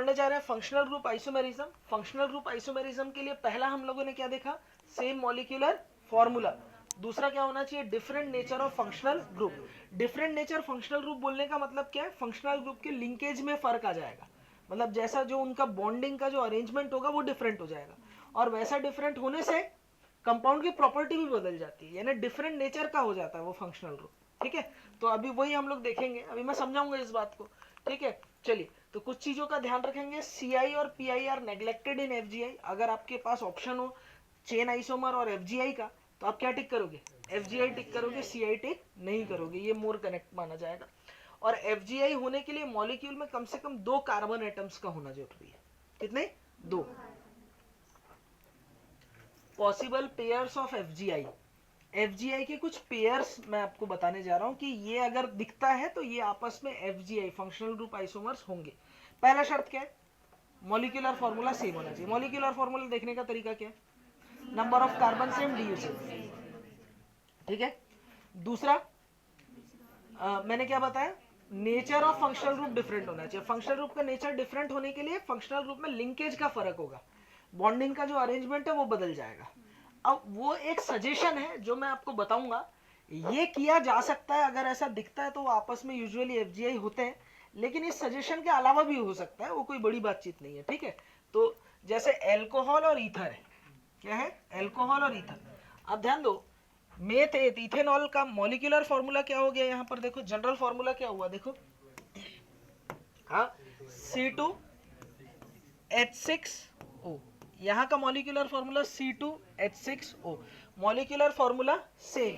पढ़ने जा रहे हैं functional group isomerism. Functional group isomerism के लिए पहला हम लोगों ने क्या देखा, सेम मॉलिक्यूलर फॉर्मूला। दूसरा क्या होना चाहिए, different nature of functional group. Different nature functional group बोलने का मतलब क्या है, फंक्शनल ग्रुप के लिंकेज में फर्क आ जाएगा, मतलब जैसा जो उनका बॉन्डिंग का जो अरेंजमेंट होगा वो डिफरेंट हो जाएगा, और वैसा डिफरेंट होने से कंपाउंड की प्रॉपर्टी भी बदल जाती है, यानी डिफरेंट नेचर का हो जाता है वो फंक्शनल ग्रुप। ठीक है, तो अभी वही हम लोग देखेंगे, अभी मैं समझाऊंगा इस बात को। ठीक है, चलिए, तो कुछ चीजों का ध्यान रखेंगे। सीआई और पीआई आर नेग्लेक्टेड इन एफजीआई। अगर आपके पास ऑप्शन हो चेन आइसोमर और एफजीआई का, तो आप क्या टिक करोगे, एफजीआई टिक करोगे, सीआई टिक नहीं करोगे, ये मोर कनेक्ट माना जाएगा। और एफजीआई होने के लिए मॉलिक्यूल में कम से कम 2 कार्बन एटम्स का होना जरूरी है। कितने, 2 पॉसिबल पेयर्स ऑफ एफजीआई। एफजीआई के कुछ पेयर्स मैं आपको बताने जा रहा हूं कि ये अगर दिखता है तो ये आपस में एफजीआई फंक्शनल ग्रुप आइसोमर्स होंगे। पहला शर्त क्या है, मॉलिक्यूलर फॉर्मूला सेम होना चाहिए। मॉलिक्यूलर फॉर्मूला देखने का तरीका क्या है, number of carbon same, D same. ठीक है, दूसरा मैंने क्या बताया, nature of functional group different होना चाहिए। फंक्शनल ग्रुप का नेचर डिफरेंट होने के लिए फंक्शनल ग्रुप में लिंकेज का फर्क होगा, बॉन्डिंग का जो अरेंजमेंट है वो बदल जाएगा। अब वो एक सजेशन है जो मैं आपको बताऊंगा, ये किया जा सकता है, अगर ऐसा दिखता है तो वो आपस में यूजुअली एफजीआई होते हैं, लेकिन इस सजेशन के अलावा भी हो सकता है, वो कोई बड़ी बातचीत नहीं है। ठीक है, तो जैसे एल्कोहल और ईथर है, क्या है, एल्कोहल और ईथर। अब ध्यान दो, मेथ इथेनॉल का मॉलिक्यूलर फॉर्मूला क्या हो गया, यहां पर देखो जनरल फॉर्मूला क्या हुआ, देखो हाँ, C2H6O। यहाँ का molecular formula C2H6O। Molecular formula same,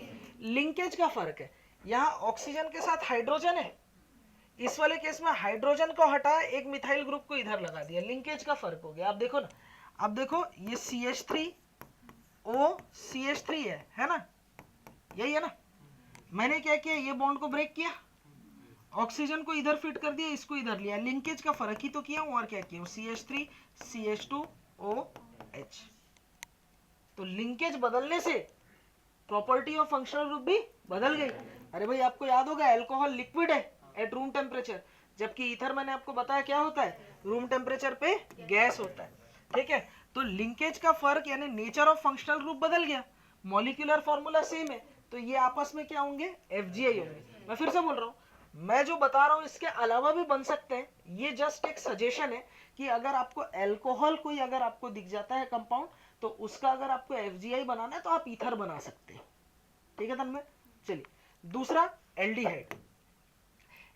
linkage का फर्क है, यहाँ ऑक्सीजन के साथ हाइड्रोजन है, इस वाले केस में हाइड्रोजन को हटा एक मिथाइल ग्रुप को इधर लगा दिया, लिंकेज का फर्क हो गया। आप देखो ना, अब देखो ये CH3O CH3 है ना, यही है ना, मैंने क्या किया, ये बॉन्ड को ब्रेक किया, ऑक्सीजन को इधर फिट कर दिया, इसको इधर लिया, लिंकेज का फर्क ही तो किया हूं, और क्या किया हूं, CH3 CH2OH। तो लिंकेज बदलने से प्रॉपर्टी ऑफ फंक्शनल ग्रुप भी बदल गई। अरे भाई आपको याद होगा, अल्कोहल लिक्विड है एट रूम टेम्परेचर, जबकि ईथर मैंने आपको बताया क्या होता है, रूम टेम्परेचर पे गैस होता है। ठीक है, तो लिंकेज का फर्क यानी नेचर ऑफ फंक्शनल ग्रुप बदल गया, मॉलिक्यूलर फॉर्मूला सेम है, तो ये आपस में क्या होंगे, एफजीआई होंगे। मैं फिर से बोल रहा हूं, मैं जो बता रहा हूं इसके अलावा भी बन सकते हैं, ये जस्ट एक सजेशन है कि अगर आपको अल्कोहल कोई अगर आपको दिख जाता है कंपाउंड, तो उसका अगर आपको एफजीआई बनाना है तो आप ईथर बना सकते हैं। ठीक है तन्मय, चलिए दूसरा एल्डिहाइड।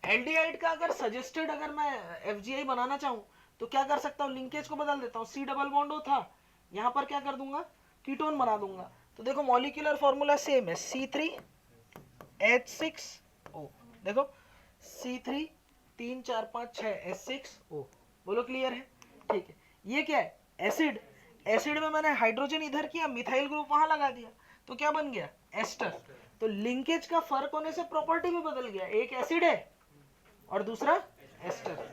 एल्डिहाइड का अगर सजेस्टेड अगर मैं एफजीआई बनाना चाहूं तो क्या कर सकता हूं, लिंकेज को बदल देता हूं, सी डबल बॉन्ड O था, यहां पर क्या कर दूंगा, कीटोन बना दूंगा। तो देखो मॉलिक्यूलर फॉर्मूला सेम है, C3H6O। देखो C3 3 4 5 6 H6O, बोलो क्लियर है। ठीक है, ये क्या है, एसिड। एसिड में मैंने हाइड्रोजन इधर किया, मिथाइल ग्रुप वहां लगा दिया, तो क्या बन गया, एस्टर। तो लिंकेज का फर्क होने से प्रॉपर्टी भी बदल गया, एक एसिड है और दूसरा एस्टर।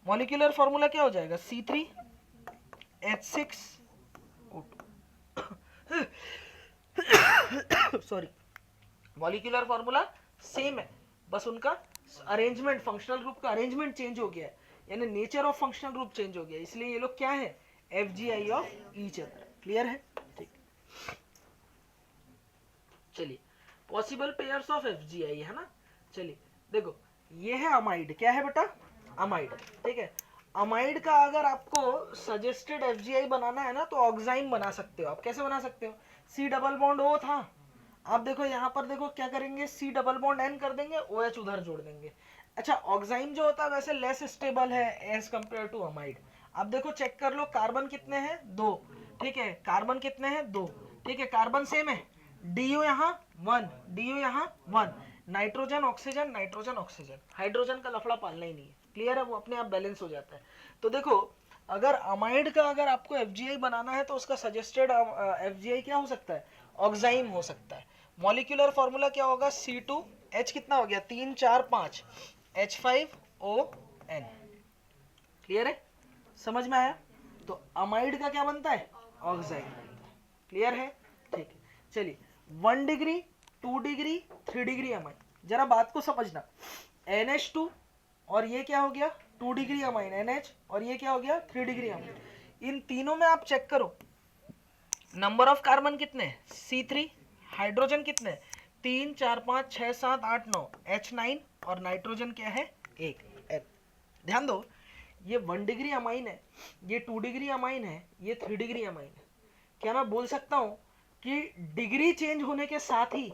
मॉलिक्यूलर फॉर्मूला क्या हो जाएगा, C3H6O। Sorry, molecular formula same है, बस उनका अरेंजमेंट, फंक्शनल ग्रुप का अरेंजमेंट चेंज हो गया है, यानी nature of functional group change हो गया, इसलिए ये लोग क्या है, एफजीआई ऑफ ईच अदर। क्लियर है, ठीक। चलिए, पॉसिबल पेयर्स ऑफ एफजीआई है ना। चलिए देखो, ये है अमाइड, क्या है बेटा, अमाइड। ठीक है, अमाइड का अगर आपको सजेस्टेड एफजीआई बनाना है ना तो ऑक्साइम बना सकते हो। आप कैसे बना सकते हो, सी डबल बॉन्ड O था, आप देखो यहाँ पर देखो क्या करेंगे, सी डबल बॉन्ड N कर देंगे, OH उधर जोड़ देंगे। अच्छा, ऑक्साइम जो होता है वैसे लेस स्टेबल है एज कंपेयर टू अमाइड। अब देखो चेक कर लो, कार्बन कितने हैं, 2। ठीक है, कार्बन कितने हैं, 2। ठीक है, कार्बन सेम है, DO यहाँ 1, DO यहाँ 1, nitrogen oxygen, nitrogen oxygen, hydrogen का लफड़ा पालना ही नहीं है। क्लियर है, वो अपने आप बैलेंस हो जाता है। तो देखो, अगर अमाइड का अगर आपको एफजीआई बनाना है तो उसका सजेस्टेड एफजीआई क्या हो सकता है, ऑक्साइम हो सकता है। मॉलिक्यूलर फॉर्मूला क्या होगा, C2H कितना हो गया, 3 4 5 H5ON। क्लियर है, समझ में आया। तो अमाइड का क्या बनता है, ऑक्साइड। क्लियर है, ठीक है। चलिए 1 डिग्री 2 डिग्री 3 डिग्री अमाइड, जरा बात को समझना, NH2 और ये क्या हो गया, 2 डिग्री अमाइन NH, और ये क्या हो गया 3 डिग्री अमाइन। इन तीनों में आप चेक करो नंबर ऑफ कार्बन कितने, C3, हाइड्रोजन कितने 3 4 5 6 7 8 9, H9, और नाइट्रोजन क्या है 1, N। ध्यान दो, ये 1 डिग्री अमाइन है, ये 2 डिग्री अमाइन है, ये 3 डिग्री अमाइन है। क्या मैं बोल सकता हूं कि डिग्री चेंज होने के साथ ही,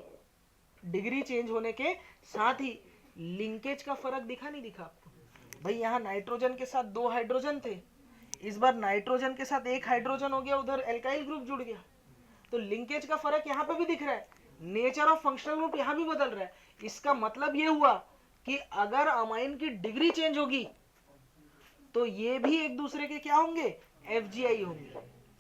डिग्री चेंज होने के साथ ही लिंकेज का फर्क दिखा नहीं दिखा आपको? भाई यहाँ नाइट्रोजन के साथ 2 हाइड्रोजन थे, इस बार नाइट्रोजन के साथ 1 हाइड्रोजन हो गया, उधर एल्काइल ग्रुप जुड़ गया, तो लिंकेज का फर्क यहाँ पे भी दिख रहा है, नेचर ऑफ फंक्शनल ग्रुप यहाँ भी बदल रहा है। इसका मतलब ये हुआ कि अगर अमाइन की डिग्री चेंज होगी तो ये भी एक दूसरे के क्या होंगे, FGI होंगे।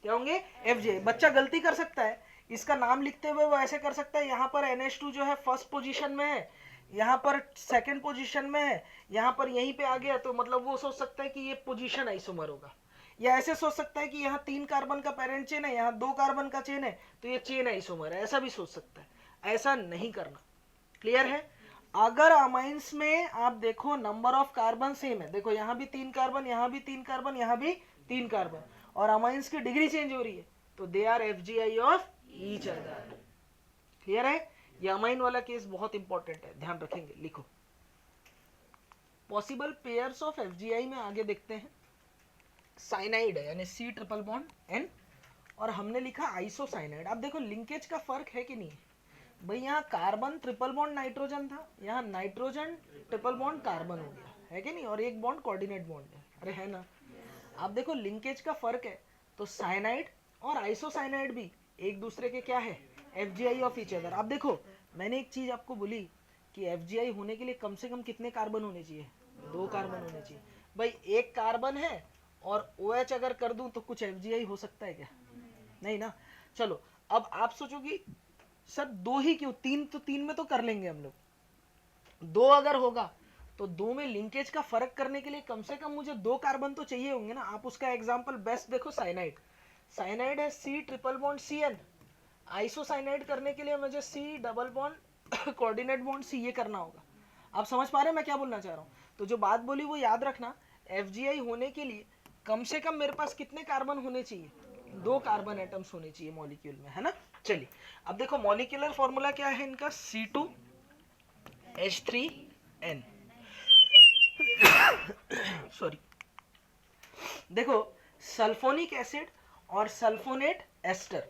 क्या होंगे, FGI। बच्चा गलती कर सकता है, इसका नाम लिखते हुए वो ऐसे कर सकता है, यहाँ पर NH2 जो है फर्स्ट पोजीशन में है, यहाँ पर सेकंड पोजीशन में है, यहाँ पर यहीं पे आ गया, तो मतलब वो सोच सकता है कि ये पोजीशन आइसोमर होगा। या ऐसे सोच सकता है कि यहाँ 3 कार्बन का पेरेंट चेन है, यहाँ 2 कार्बन का चेन है, तो ये चेन आइसोमर है, ऐसा भी सोच सकता है। ऐसा नहीं करना, क्लियर है? अगर अमाइंस में आप देखो नंबर ऑफ कार्बन सेम है, देखो यहाँ भी 3 कार्बन, यहाँ भी 3 कार्बन, यहाँ भी 3 कार्बन, और अमाइंस की डिग्री चेंज हो रही है, तो they are FGI of each other. Clear है? ये अमाइन वाला केस बहुत इंपॉर्टेंट है, ध्यान रखेंगे, लिखो। पॉसिबल पेयर्स ऑफ FGI में आगे देखते हैं, साइनाइड है यानी C ट्रिपल बॉन्ड N, और हमने लिखा आइसोसाइनाइड। अब देखो लिंकेज का फर्क है कि नहीं? भाई यहाँ कार्बन ट्रिपल बॉन्ड नाइट्रोजन था, यहाँ नाइट्रोजन ट्रिपल बॉन्ड कार्बन हो गया, है कि नहीं? और एक बॉन्ड कोऑर्डिनेट बॉन्ड है, अरे है ना? आप देखो लिंकेज का फर्क है, तो साइनाइड और आइसोसाइनाइड भी एक दूसरे के क्या है, FGI ऑफ ईच अदर। अब देखो मैंने एक चीज आपको बोली कि FGI होने के लिए कम से कम कितने कार्बन होने चाहिए, 2 कार्बन होने चाहिए। भाई 1 कार्बन है और OH अगर कर दूं तो कुछ FGI हो सकता है क्या? नहीं ना। चलो अब आप सोचोगी सर 2 ही क्यों, 3 तो 3 में तो कर लेंगे हम लोग। 2 अगर होगा तो 2 में लिंकेज का फर्क करने के लिए कम से कम मुझे 2 कार्बन तो चाहिए होंगे ना। आप उसका एग्जांपल बेस्ट देखो, साइनाइड। साइनाइड है C triple bond CN, isocyanide करने के लिए मुझे C double bond coordinate bond C ये करना होगा। आप समझ पा रहे हैं मैं क्या बोलना चाह रहा हूँ? तो जो बात बोली वो याद रखना, FGI होने के लिए कम से कम मेरे पास कितने कार्बन होने चाहिए, 2 कार्बन एटम्स होने चाहिए मॉलिक्यूल में, है ना। चलिए अब देखो मॉलिक्यूलर फॉर्मूला क्या है इनका, C2H3N। सॉरी, देखो सल्फोनिक एसिड और सल्फोनेट एस्टर,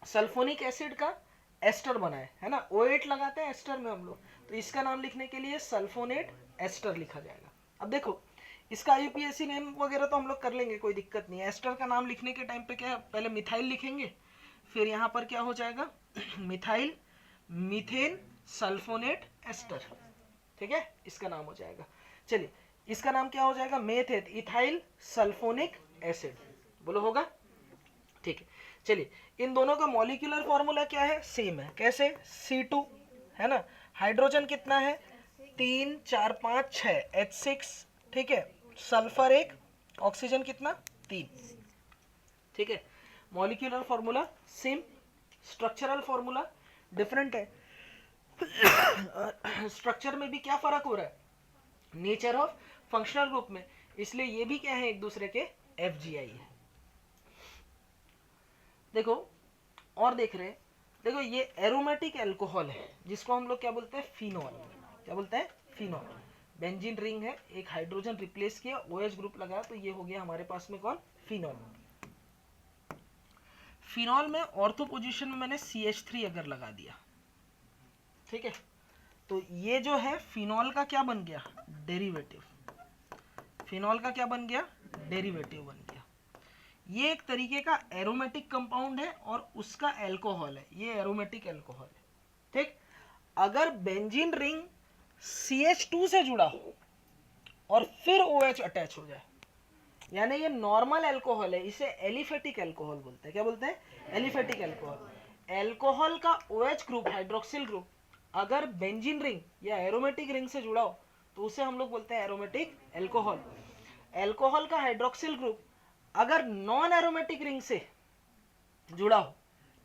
सल्फोनिक एसिड का एस्टर बना है ना, O8 लगाते हैं एस्टर में हम लोग, तो इसका नाम लिखने के लिए सल्फोनेट एस्टर लिखा जाएगा। अब देखो इसका IUPAC नेम वगैरह तो हम लोग कर लेंगे, कोई दिक्कत नहीं है। एस्टर का नाम लिखने के टाइम पे क्या पहले मिथाइल लिखेंगे, फिर यहाँ पर क्या हो जाएगा मिथाइल मीथेन सल्फोनेट एस्टर, ठीक है, इसका नाम हो जाएगा। चलिए इसका नाम क्या हो जाएगा, मेथेट इथाइल सल्फोनिक एसिड, बोलो होगा, ठीक है। चलिए इन दोनों का मॉलिक्यूलर फॉर्मूला क्या है, सेम है। कैसे, C2 है ना, हाइड्रोजन कितना है 3 4 5 6 H6, ठीक है, सल्फर 1, ऑक्सीजन कितना 3, ठीक है। Molecular formula same, structural formula different है। स्ट्रक्चर में भी क्या फर्क हो रहा है, नेचर ऑफ फंक्शनल ग्रुप में, इसलिए ये भी क्या है एक दूसरे के FGI है। देखो और देख रहे हैं, देखो ये एरोमेटिक अल्कोहल है जिसको हम लोग क्या बोलते हैं, फिनॉल। क्या बोलते हैं, फिनॉल। बेंजीन रिंग है, एक हाइड्रोजन रिप्लेस किया, OH ग्रुप लगाया, तो ये हो गया हमारे पास में कौन, फिनॉल। फिनॉल में ऑर्थो पोजीशन में मैंने CH3 अगर लगा दिया, ठीक है, तो ये जो है फिनॉल का क्या बन गया, डेरिवेटिव। फिनॉल का क्या बन गया, डेरिवेटिव बन गया। ये एक तरीके का एरोमेटिक कंपाउंड है और उसका अल्कोहल है, ये एरोमेटिक अल्कोहल है, ठीक। अगर बेंजीन रिंग CH2 से जुड़ा हो और फिर OH अटैच हो जाए, यानी ये नॉर्मल अल्कोहल है, इसे एलिफेटिक अल्कोहल बोलते हैं। क्या बोलते हैं, एलिफेटिक अल्कोहल। अल्कोहल का OH ग्रुप, हाइड्रोक्सिल ग्रुप, अगर बेंजीन रिंग या एरोमेटिक रिंग से जुड़ा हो तो उसे हम लोग बोलते हैं एरोमेटिक अल्कोहल। अल्कोहल का हाइड्रोक्सिल ग्रुप अगर नॉन एरोमेटिक रिंग से जुड़ा हो,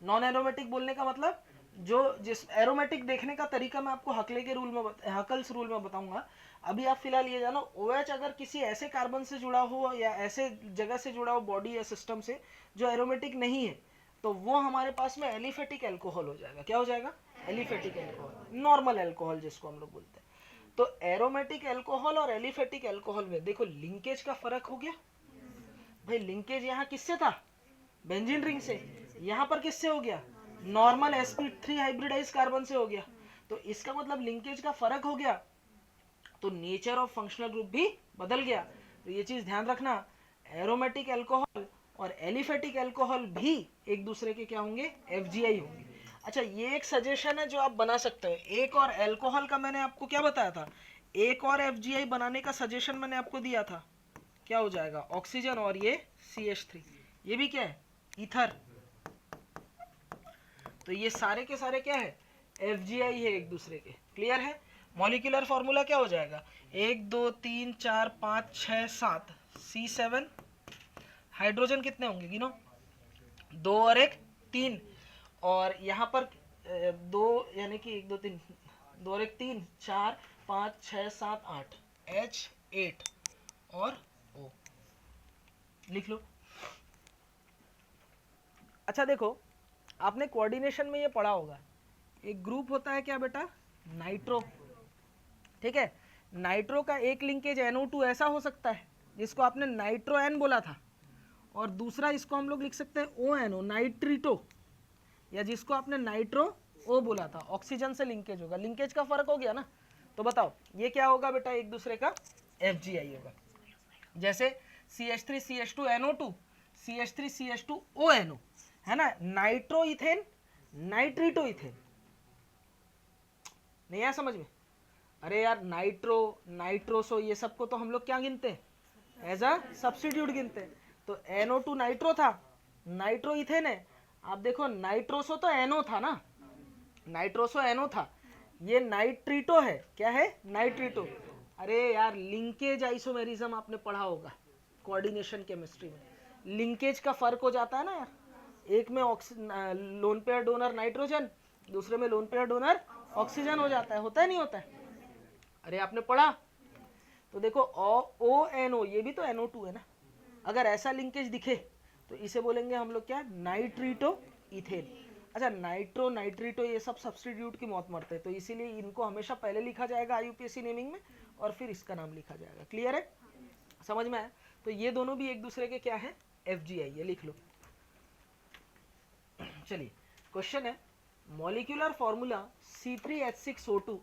नॉन एरोमेटिक बोलने का मतलब जो जिस एरोमेटिक देखने का तरीका मैं आपको हकले के रूल में हकल्स रूल में बताऊंगा। अभी आप फिलहाल ये जानो OH अगर किसी ऐसे कार्बन से जुड़ा हो या ऐसे जगह से जुड़ा हो बॉडी या सिस्टम से जो एरोमेटिक नहीं है, तो वो हमारे पास में एलिफेटिक अल्कोहल हो जाएगा। क्या हो जाएगा? एलिफेटिक अल्कोहल, नॉर्मल अल्कोहल जिसको हम लोग बोलते हैं। तो एरोमेटिक अल्कोहल और एलिफेटिक अल्कोहल में देखो लिंकेज का फर्क हो गया भाई। लिंकेज यहाँ किससे था? बेंजीन रिंग से। यहाँ पर किससे हो गया? नॉर्मल sp3 हाइब्रिडाइज कार्बन से हो गया। तो इसका मतलब लिंकेज का फर्क हो गया, तो नेचर ऑफ फंक्शनल ग्रुप भी बदल गया। तो ये चीज ध्यान रखना, एरोमेटिक अल्कोहल और एलिफेटिक अल्कोहल भी एक दूसरे के क्या होंगे? FGI होंगे। अच्छा, ये एक सजेशन है जो आप बना सकते हैं। एक और अल्कोहल का मैंने आपको क्या बताया था? एक और FGI बनाने का सजेशन मैंने आपको दिया था। क्या हो जाएगा? ऑक्सीजन और ये CH3, ये भी क्या है? ईथर। तो ये सारे के सारे क्या है? FGI है एक दूसरे के। क्लियर है? मॉलिक्यूलर फॉर्मूला क्या हो जाएगा? 1 2 3 4 5 6 7 C7। हाइड्रोजन कितने होंगे गिनो? 2 और 1 3। और यहाँ पर 2 यानी कि 1 2 3, 2 और 1 3 4 5 6 7 8 H8 और O लिख लो। अच्छा देखो, आपने कोऑर्डिनेशन में ये पढ़ा होगा, एक ग्रुप होता है क्या बेटा? नाइट्रो। ठीक है, नाइट्रो का एक लिंकेज NO2 ऐसा हो सकता है जिसको आपने नाइट्रो एन बोला था, और दूसरा इसको हम लोग लिख सकते हैं ONO, नाइट्रीटो, या जिसको आपने नाइट्रो O बोला था। ऑक्सीजन से लिंकेज होगा। लिंकेज का फर्क हो गया ना? तो बताओ ये क्या होगा बेटा? एक दूसरे का FGI होगा। जैसे CH3 CH2 NO2, CH3 CH2 ONO, है ना? Nitro ethane, नाइट्रीटो ethane. नहीं आया समझ में? अरे यार, नाइट्रो, नाइट्रोसो, ये सबको तो हम लोग क्या गिनते हैं? एज अ सब्स्टिट्यूट गिनते हैं। तो NO2 नाइट्रो था, नाइट्रो इथेन है। आप देखो नाइट्रोसो तो NO था ना, नाइट्रोसो NO था, ये नाइट्रीटो है। क्या है? नाइट्रीटो। अरे यार, लिंकेज आइसोमेरिज्म आपने पढ़ा होगा कोऑर्डिनेशन केमिस्ट्री में। लिंकेज का फर्क हो जाता है ना यार, एक में लोन पेयर डोनर नाइट्रोजन, दूसरे में लोन पेयर डोनर ऑक्सीजन हो जाता है। होता है नहीं होता है? अरे आपने पढ़ा। तो देखो ONO, ये भी तो NO2 है ना। अगर ऐसा लिंकेज दिखे तो इसे बोलेंगे हम लोग क्या? नाइट्रीटो इथेन। अच्छा, नाइट्रो, नाइट्रीटो ये सब सब्स्टिट्यूट की मौत मरते हैं, तो इसीलिए इनको हमेशा पहले लिखा जाएगा IUPAC नेमिंग में और फिर इसका नाम लिखा जाएगा। क्लियर है? समझ में आया? तो ये दोनों भी एक दूसरे के क्या है? FGI। ये लिख लो। चलिए, क्वेश्चन है molecular formula C3H6O2,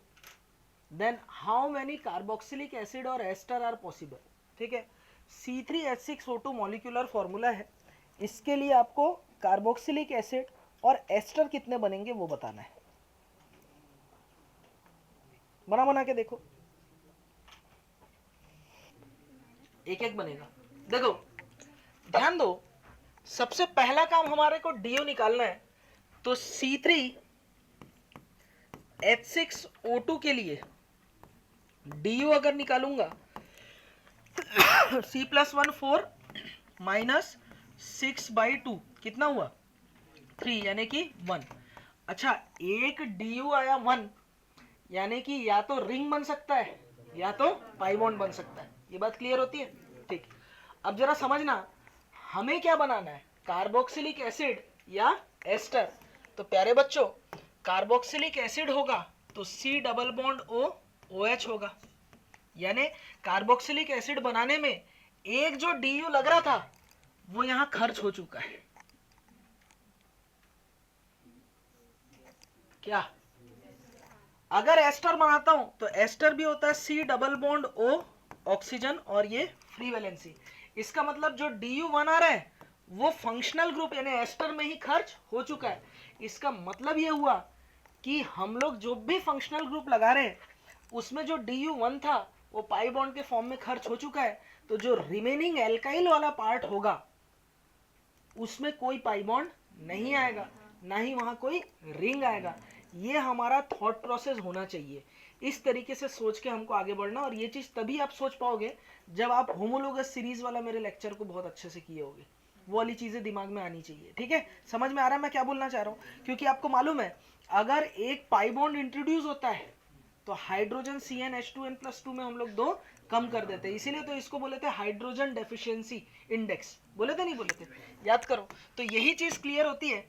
then how many carboxylic acid और एस्टर आर पॉसिबल। ठीक है, C3H6O2 मॉलिक्यूलर फॉर्मूला है। इसके लिए आपको कार्बोक्सिलिक एसिड और एस्टर कितने बनेंगे वो बताना है। बना के देखो, एक एक बनेगा। देखो ध्यान दो, सबसे पहला काम हमारे को DO निकालना है। तो C3H6O2 के लिए DO अगर निकालूंगा C+1 4 माइनस 6/2 कितना हुआ? 3, यानी कि 1। अच्छा, एक DU आया 1, यानी कि या तो रिंग बन सकता है या तो पाई बॉन्ड बन सकता है। ये बात क्लियर होती है? ठीक। अब जरा समझना, हमें क्या बनाना है? कार्बोक्सिलिक एसिड या एस्टर। तो प्यारे बच्चों, कार्बोक्सिलिक एसिड होगा तो C double bond O OH होगा, यानी कार्बोक्सिलिक एसिड बनाने में एक जो DU लग रहा था वो यहां खर्च हो चुका है। क्या? अगर एस्टर बनाता हूं तो एस्टर भी होता है C double bond O oxygen और ये फ्री वैलेंसी। इसका मतलब जो DU1 आ रहा है वो फंक्शनल ग्रुप यानी एस्टर में ही खर्च हो चुका है। इसका मतलब ये हुआ कि हम लोग जो भी फंक्शनल ग्रुप लगा रहे हैं उसमें जो DU1 था वो पाई बॉन्ड के फॉर्म में खर्च हो चुका है। तो जो रिमेनिंग एल्काइल वाला पार्ट होगा उसमें कोई पाई बॉन्ड नहीं आएगा, ना ही वहां कोई रिंग आएगा। ये हमारा थॉट प्रोसेस होना चाहिए। इस तरीके से सोच के हमको आगे बढ़ना, और ये चीज तभी आप सोच पाओगे जब आप होमोलोगस सीरीज वाला मेरे लेक्चर को बहुत अच्छे से किए होगे। वो वाली चीजें दिमाग में आनी चाहिए, ठीक है? समझ में आ रहा है मैं क्या बोलना चाह रहा हूँ? क्योंकि आपको मालूम है अगर एक पाई बॉन्ड इंट्रोड्यूस होता है तो हाइड्रोजन CnH2n+2 में हम लोग 2 कम कर देते हैं, इसीलिए तो इसको बोले थे हाइड्रोजन डेफिशिएंसी इंडेक्स, बोले थे नहीं बोले थे? याद करो। तो यही चीज क्लियर होती है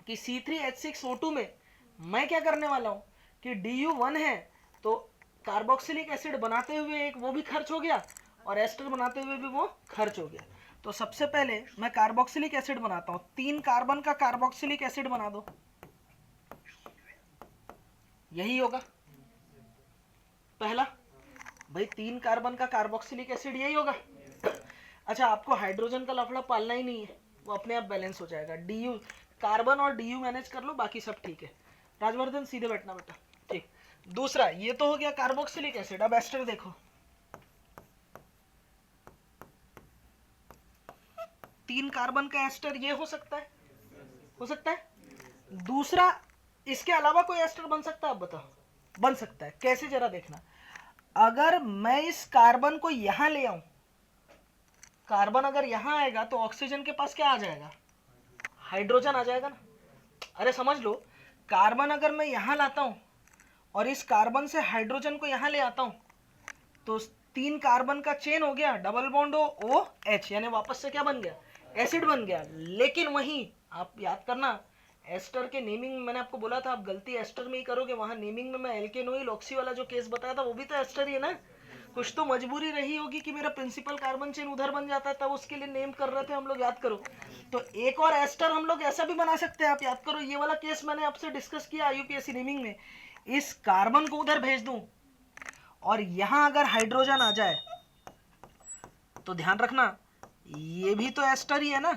कि C3H6O2 में मैं क्या करने वाला हूं कि Du1 है तो कार्बोक्सिलिक एसिड बनाते हुए एक वो भी खर्च हो गया और एस्टर बनाते हुए भी वो खर्च हो गया। तो सबसे पहले मैं कार्बोक्सिलिक एसिड बनाता हूं, 3 कार्बन का कार्बोक्सिलिक एसिड बना दो, यही होगा पहला। भाई 3 कार्बन का कार्बोक्सिलिक एसिड यही होगा। अच्छा, आपको हाइड्रोजन का लफड़ा पालना ही नहीं है, वो अपने आप बैलेंस हो जाएगा। डी कार्बन और डी मैनेज कर लो, बाकी सब ठीक है। राजवर्धन सीधे बैठना बेटा, ठीक। दूसरा ये तो हो गया कार्बोक्सिलिक एसिड। अब एस्टर देखो, 3 कार्बन का एस्टर ये हो सकता है, हो सकता है। दूसरा इसके अलावा कोई एस्टर बन सकता है? आप बताओ। बन सकता है, कैसे जरा देखना। अगर मैं इस कार्बन को यहां ले आऊं, कार्बन अगर यहां आएगा तो ऑक्सीजन के पास क्या आ जाएगा? हाइड्रोजन आ जाएगा ना। अरे समझ लो, कार्बन अगर मैं यहां लाता हूं और इस कार्बन से हाइड्रोजन को यहां ले आता हूं तो 3 कार्बन का चेन हो गया, डबल बॉन्ड ओ एच, यानी वापस से क्या बन गया? एसिड बन गया। लेकिन वहीं आप याद करना, एस्टर के नेमिंग मैंने आपको बोला था आप गलती एस्टर में ही करोगे। वहां नेमिंग में मैं एल्केनोइल ऑक्सी वाला जो केस बताया था वो भी तो एस्टर ही है ना। कुछ तो मजबूरी रही होगी कि मेरा प्रिंसिपल कार्बन चेन उधर बन जाता है, तब उसके लिए नेम कर रहे थे हम लोग, याद करो। तो एक और एस्टर हम लोग ऐसा भी बना सकते हैं, आप याद करो, ये वाला केस मैंने आपसे डिस्कस किया यूपीएससी नेमिंग में। इस कार्बन को उधर भेज दूं और यहां अगर हाइड्रोजन आ जाए तो ध्यान रखना ये भी तो एस्टर ही है ना।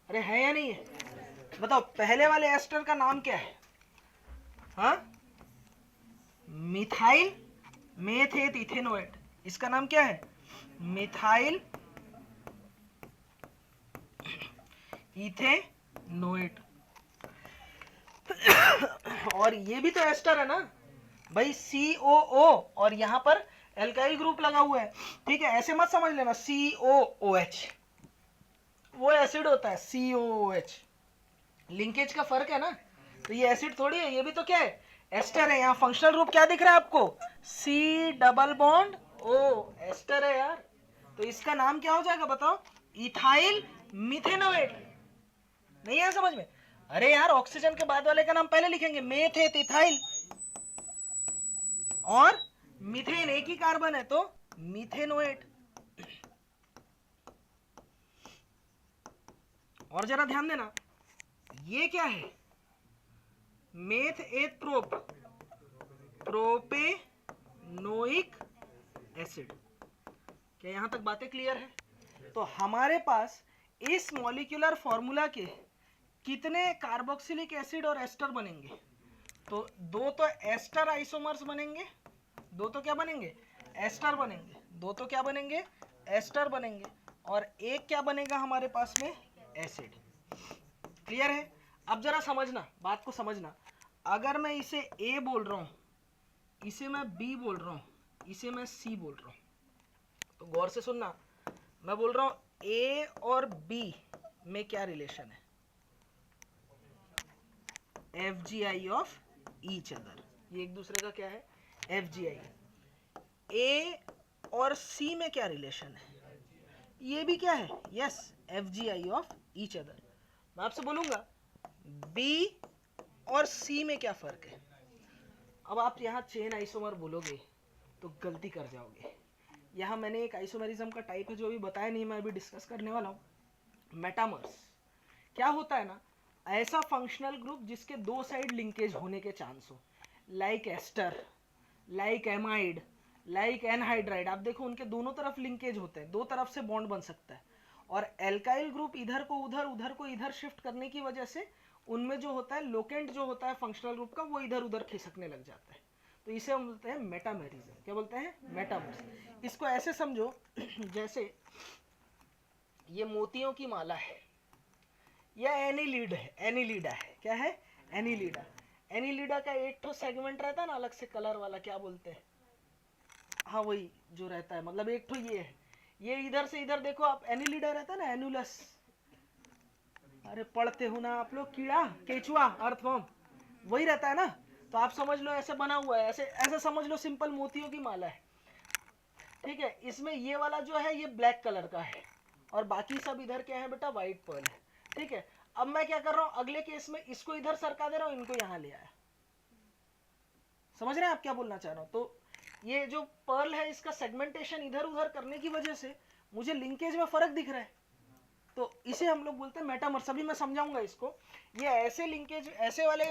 अरे है या नहीं है? बताओ, पहले वाले एस्टर का नाम क्या है? हाँ, मिथाइल मेथेट इथेनोएट। इसका नाम क्या है? Methyl ethanoate. और ये भी तो एस्टर है ना भाई, COO, और यहां पर एल्काइल ग्रुप लगा हुआ है, ठीक है? ऐसे मत समझ लेना COOH वो एसिड होता है, COOH लिंकेज का फर्क है ना। तो ये एसिड थोड़ी है, ये भी तो क्या है? एस्टर है। यहाँ फंक्शनल ग्रुप क्या दिख रहा है आपको? C double bond O, ester है यार। तो इसका नाम क्या हो जाएगा बताओ? Ethyl methanoate. नहीं है समझ में? अरे यार, ऑक्सीजन के बाद वाले का नाम पहले लिखेंगे, मेथेट इथाइल, और मीथेन एक ही कार्बन है तो मिथेनोएट। और जरा ध्यान देना, ये क्या है? मेथ एथ प्रोपेनोइक एसिड। क्या यहां तक बातें क्लियर है? तो हमारे पास इस मॉलिक्यूलर फॉर्मूला के कितने कार्बोक्सिलिक एसिड और एस्टर बनेंगे? तो 2 तो एस्टर आइसोमर्स बनेंगे, 2 तो क्या बनेंगे? एस्टर बनेंगे। 2 तो क्या बनेंगे? एस्टर बनेंगे। और एक क्या बनेगा हमारे पास में? एसिड। क्लियर है? अब जरा समझना, बात को समझना। अगर मैं इसे A बोल रहा हूं, इसे मैं B बोल रहा हूं, इसे मैं C बोल रहा हूं, तो गौर से सुनना। मैं बोल रहा हूं A और B में क्या रिलेशन है? FGI of each other. ये एक दूसरे का क्या है? FGI। A और C में क्या रिलेशन है? ये भी क्या है? Yes, FGI of each other. मैं आपसे बोलूंगा B और C में क्या फर्क है? अब आप यहाँ चेन आइसोमर बोलोगे तो गलती कर जाओगे। यहाँ मैंने एक आइसोमरिज्म का टाइप है जो अभी बताया नहीं, मैं अभी डिस्कस करने वाला हूँ, मेटामर्स। क्या होता है ना, ऐसा फंक्शनल ग्रुप जिसके 2 साइड लिंकेज होने के चांस हो, like ester, like amide, like anhydride. आप देखो उनके दोनों तरफ लिंकेज होते हैं, 2 तरफ से बॉन्ड बन सकता है। और एल्काइल ग्रुप इधर को उधर, उधर को इधर शिफ्ट करने की वजह से उनमें जो होता है लोकेंट जो होता है फंक्शनल ग्रुप का, वो इधर उधर खिसकने लग जाता है। तो इसे हम बोलते हैं मेटामेरिज्म। क्या बोलते हैं? मेटामर्स। इसको ऐसे समझो जैसे ये मोतियों की माला है, या एनीलिड है, एनीलिडा है। क्या है? एनीलिडा। एनीलिडा का एक तो सेगमेंट रहता है ना अलग से कलर वाला, क्या बोलते हैं? हाँ वही जो रहता है, मतलब एक तो ये है, ये इधर से इधर देखो आप, एनिलिडा रहता है ना, एनुलस, अरे पढ़ते हो ना आप लोग, कीड़ा केचुआ अर्थवर्म, वही रहता है ना। तो आप समझ लो ऐसे बना हुआ है, ऐसे ऐसे समझ लो, सिंपल मोतियों की माला है, ठीक है। इसमें ये वाला जो है ये ब्लैक कलर का है, और बाकी सब इधर क्या है बेटा, व्हाइट पर्ल है, ठीक है। अब मैं क्या कर रहा हूं, अगले केस में इसको इधर सरका दे रहा हूं, इनको यहां ले आया। समझ रहे हैं आप क्या बोलना चाह रहा हूं? तो ये जो पर्ल है इसका सेगमेंटेशन इधर उधर करने की वजह से मुझे लिंकेज में फर्क दिख रहा है, तो इसे हम लोग बोलते हैं मेटामर्स। अभी मैं समझाऊंगा इसको। ये ऐसे लिंकेज, ऐसे वाले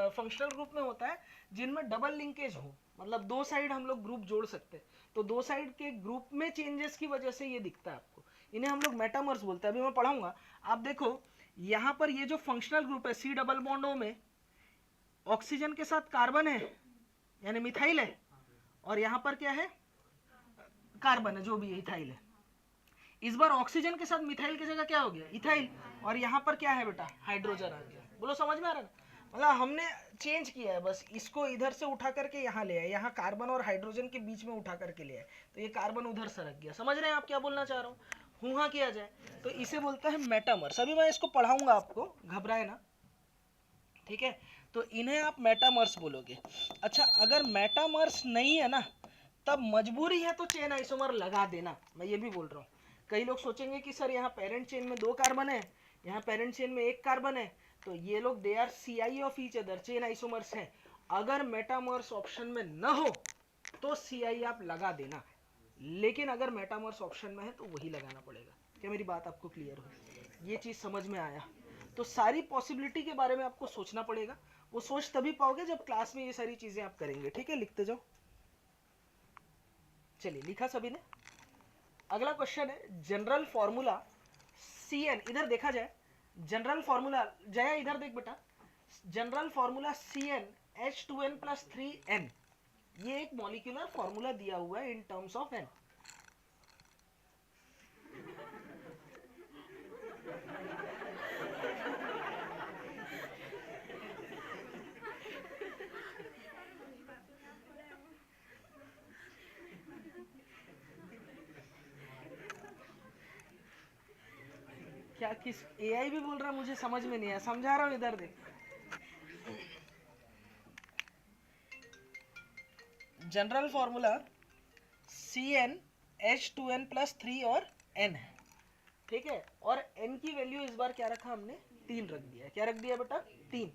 फंक्शनल ग्रुप में होता है जिनमें डबल लिंकेज हो, मतलब दो साइड हम लोग ग्रुप जोड़ सकते हैं, तो दो साइड के ग्रुप में चेंजेस की वजह से ये दिखता है आपको, इन्हें हम लोग मेटामर्स बोलते हैं। अभी मैं पढ़ाऊंगा, आप देखो यहाँ पर ये जो फंक्शनल ग्रुप है सी डबल बॉन्ड ओ में ऑक्सीजन के साथ कार्बन है यानी मिथाइल है, और यहाँ पर क्या है, कार्बन है, जो भी है इथाइल है। इस बार ऑक्सीजन के साथ मिथाइल की जगह क्या हो गया, इथाइल, और यहाँ पर क्या है बेटा, हाइड्रोजन आ गया। बोलो समझ में आ रहा है? मतलब हमने चेंज किया है बस, इसको इधर से उठा करके यहाँ ले आए, यहाँ कार्बन और हाइड्रोजन के बीच में उठा करके ले आए, तो ये कार्बन उधर सरक गया। समझ रहे हैं आप क्या बोलना चाह रहा हूँ? हूँ हाँ किया जाए तो इसे बोलता है मेटामर्स। अभी मैं इसको पढ़ाऊंगा आपको, घबराए ना, ठीक है। तो इन्हें आप मेटामर्स बोलोगे। अच्छा, अगर मेटामर्स नहीं है ना, तब मजबूरी है तो चेन आइसोमर लगा देना, मैं ये भी बोल रहा हूँ। कई लोग सोचेंगे कि सर यहाँ पेरेंट चेन में 2 कार्बन है, यहाँ पेरेंट चेन में 1 कार्बन है, तो ये लोग they are CI of each other, chain isomers हैं। अगर मेटामर्स ऑप्शन में न हो तो CI आप लगा देना, लेकिन अगर मेटामर्स ऑप्शन में है तो वही लगाना पड़ेगा। क्या मेरी बात आपको क्लियर हो? ये चीज समझ में आया? तो सारी पॉसिबिलिटी के बारे में आपको सोचना पड़ेगा, वो सोच तभी पाओगे जब क्लास में ये सारी चीजें आप करेंगे, ठीक है। लिखते जाओ। चलिए, लिखा सभी ने? अगला क्वेश्चन है जनरल फॉर्मूला CN, इधर देखा जाए जनरल फॉर्मूला, जया इधर देख बेटा, general formula CN H2N + 3N, ये एक मॉलिक्यूलर फॉर्मूला दिया हुआ है इन टर्म्स ऑफ N। क्या किस AI भी बोल रहा है, मुझे समझ में नहीं आया, समझा रहा हूं, इधर देख। जनरल फॉर्मूला CN H2N + 3 और N है, ठीक है। और N की वैल्यू इस बार क्या रखा हमने, 3 रख दिया है। क्या रख दिया बेटा, 3।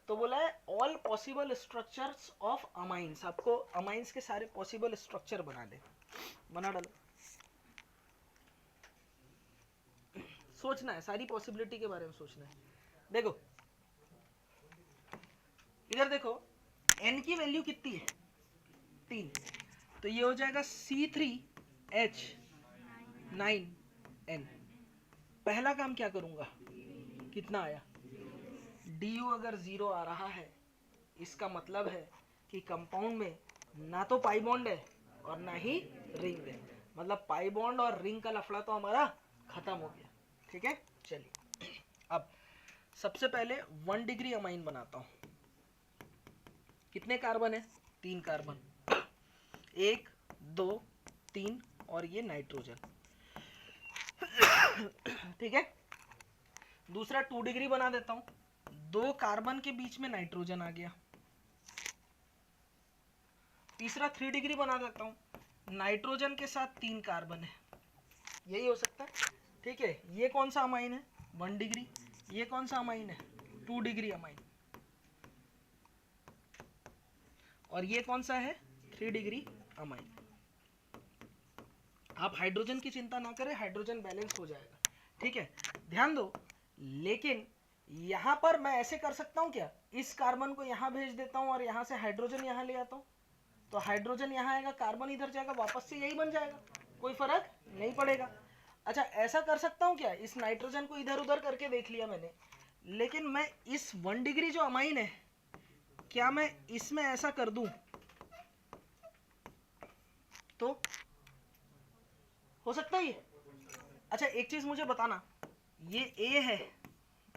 तो बोला है all possible structures of amines, आपको अमाइंस के सारे पॉसिबल स्ट्रक्चर बना दे, बना डालो। सोचना है, सारी पॉसिबिलिटी के बारे में सोचना है। देखो इधर देखो, N की वैल्यू कितनी है, 3, तो ये हो जाएगा C3H9N। पहला काम क्या करूंगा, कितना आया, DU अगर 0 आ रहा है, इसका मतलब है कि कंपाउंड में ना तो पाई बॉन्ड है और ना ही रिंग है, मतलब पाई बॉन्ड और रिंग का लफड़ा तो हमारा खत्म हो गया, ठीक है। चलिए, अब सबसे पहले 1 डिग्री अमाइन बनाता हूं। कितने कार्बन है, 3 कार्बन, 1 2 3, और ये नाइट्रोजन, ठीक है। दूसरा 2 डिग्री बना देता हूं, 2 कार्बन के बीच में नाइट्रोजन आ गया। तीसरा 3 डिग्री बना देता हूं, नाइट्रोजन के साथ 3 कार्बन है, यही हो सकता है, ठीक है। ये कौन सा अमाइन है, 1 डिग्री, ये कौन सा अमाइन है, 2 डिग्री अमाइन, और ये कौन सा है, 3 डिग्री अमाइन। आप हाइड्रोजन की चिंता ना करें, हाइड्रोजन बैलेंस हो जाएगा, ठीक है। ध्यान दो, लेकिन यहां पर मैं ऐसे कर सकता हूं क्या, इस कार्बन को यहां भेज देता हूं और यहां से हाइड्रोजन यहां ले आता हूं, तो हाइड्रोजन यहां आएगा, कार्बन इधर जाएगा, वापस से यही बन जाएगा, कोई फर्क नहीं पड़ेगा। अच्छा, ऐसा कर सकता हूं क्या, इस नाइट्रोजन को इधर उधर करके देख लिया मैंने, लेकिन मैं इस 1 डिग्री जो अमाइन है, क्या मैं इसमें ऐसा कर दूं तो हो सकता है ये। अच्छा, एक चीज मुझे बताना, ये A है,